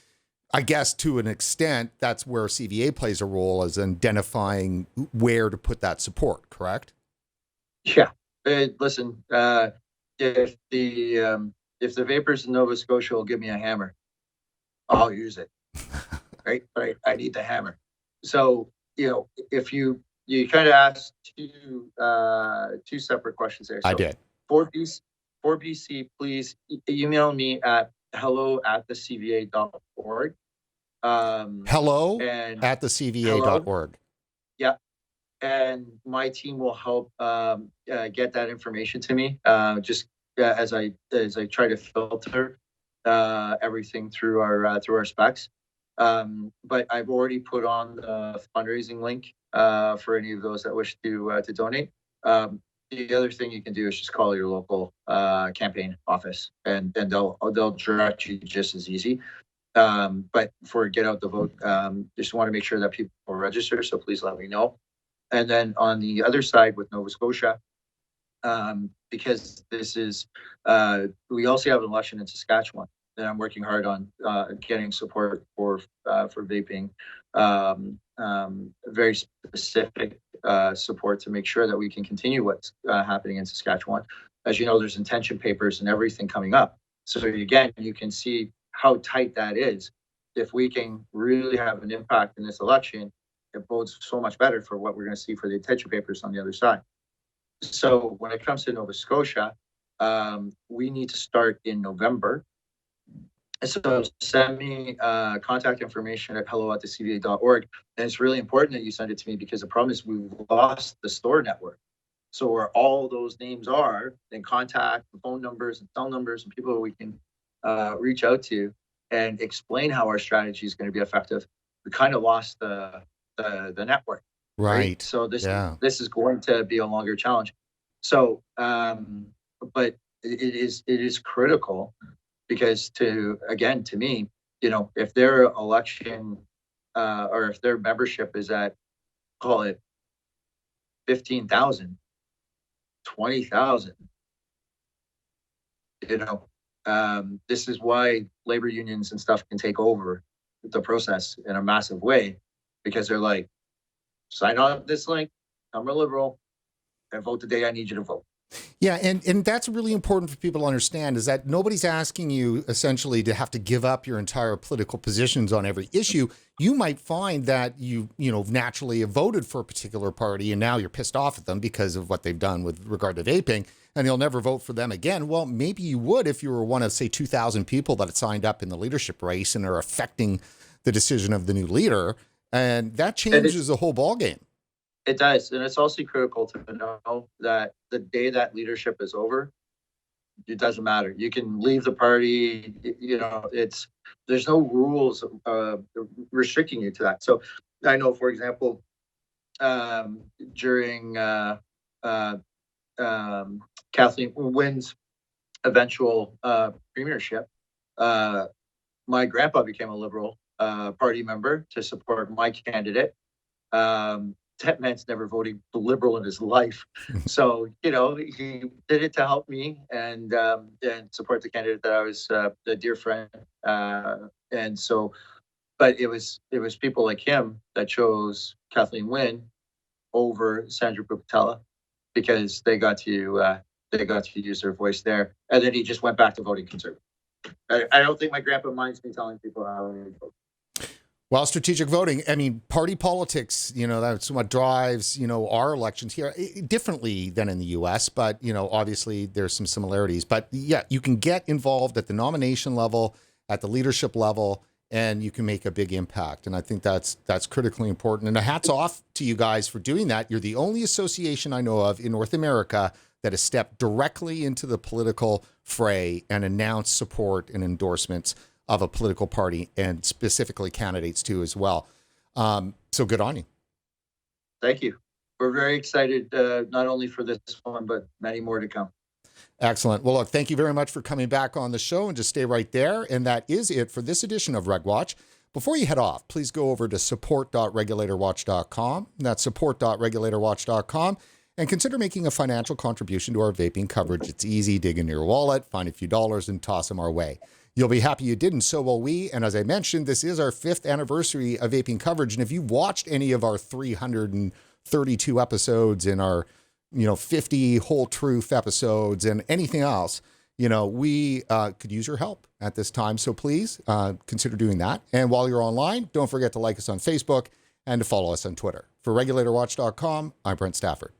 I guess to an extent, that's where CVA plays a role, as identifying where to put that support, correct? Yeah. Listen, if the vapers in Nova Scotia will give me a hammer, I'll use it, right? But I need the hammer. So, if you kind of asked two separate questions there. So I did. For BC, please email me at hello@thecva.org. Hello@thecva.org. Yeah. And my team will help get that information to me. Just as I try to filter everything through our specs. But I've already put on the fundraising link for any of those that wish to donate. The other thing you can do is just call your local campaign office, and they'll direct you just as easy. But for Get Out the Vote, just want to make sure that people register. So please let me know. And then on the other side with Nova Scotia, because this is, we also have an election in Saskatchewan that I'm working hard on getting support for vaping, very specific support to make sure that we can continue what's happening in Saskatchewan. As you know, there's intention papers and everything coming up. So again, you can see how tight that is. If we can really have an impact in this election, it bodes so much better for what we're going to see for the intention papers on the other side. So when it comes to Nova Scotia, we need to start in November. So send me contact information at hello@thecva.org. And it's really important that you send it to me, because the problem is we've lost the store network. So where all those names are, and contact, and phone numbers and cell numbers and people we can reach out to and explain how our strategy is going to be effective, we kind of lost the network. Right. So this is going to be a longer challenge. So, but it is critical, because to me, if their election or if their membership is at, call it 15,000, 20,000, this is why labor unions and stuff can take over the process in a massive way, because they're like, sign on this link, I'm a liberal, and vote the day I need you to vote. Yeah, and that's really important for people to understand, is that nobody's asking you essentially to have to give up your entire political positions on every issue. You might find that you naturally have voted for a particular party and now you're pissed off at them because of what they've done with regard to vaping, and you'll never vote for them again. Well, maybe you would if you were one of, say, 2,000 people that had signed up in the leadership race and are affecting the decision of the new leader, and that changes the whole ballgame. It does. And it's also critical to know that the day that leadership is over, it doesn't matter. You can leave the party, there's no rules restricting you to that. So I know, for example, during Kathleen Wynne's eventual premiership, my grandpa became a Liberal Party member to support my candidate. That man's never voted Liberal in his life. So, he did it to help me and support the candidate that I was a dear friend. And so, but it was people like him that chose Kathleen Wynne over Sandra Bupatella because they got to use their voice there. And then he just went back to voting Conservative. I don't think my grandpa minds me telling people how to vote. Well, strategic voting, I mean, party politics, that's what drives, our elections here differently than in the U.S., but, obviously there's some similarities. But yeah, you can get involved at the nomination level, at the leadership level, and you can make a big impact. And I think that's critically important. And hats off to you guys for doing that. You're the only association I know of in North America that has stepped directly into the political fray and announced support and endorsements of a political party, and specifically candidates too as well. So good on you. Thank you. We're very excited, not only for this one, but many more to come. Excellent. Well, look, thank you very much for coming back on the show, and just stay right there. And that is it for this edition of RegWatch. Before you head off, please go over to support.regulatorwatch.com. That's support.regulatorwatch.com. And consider making a financial contribution to our vaping coverage. It's easy. Dig into your wallet, find a few dollars, and toss them our way. You'll be happy you did, and so will we. And as I mentioned, this is our 5th anniversary of vaping coverage. And if you've watched any of our 332 episodes and our, 50 whole truth episodes and anything else, we could use your help at this time. So please consider doing that. And while you're online, don't forget to like us on Facebook and to follow us on Twitter. For regulatorwatch.com, I'm Brent Stafford.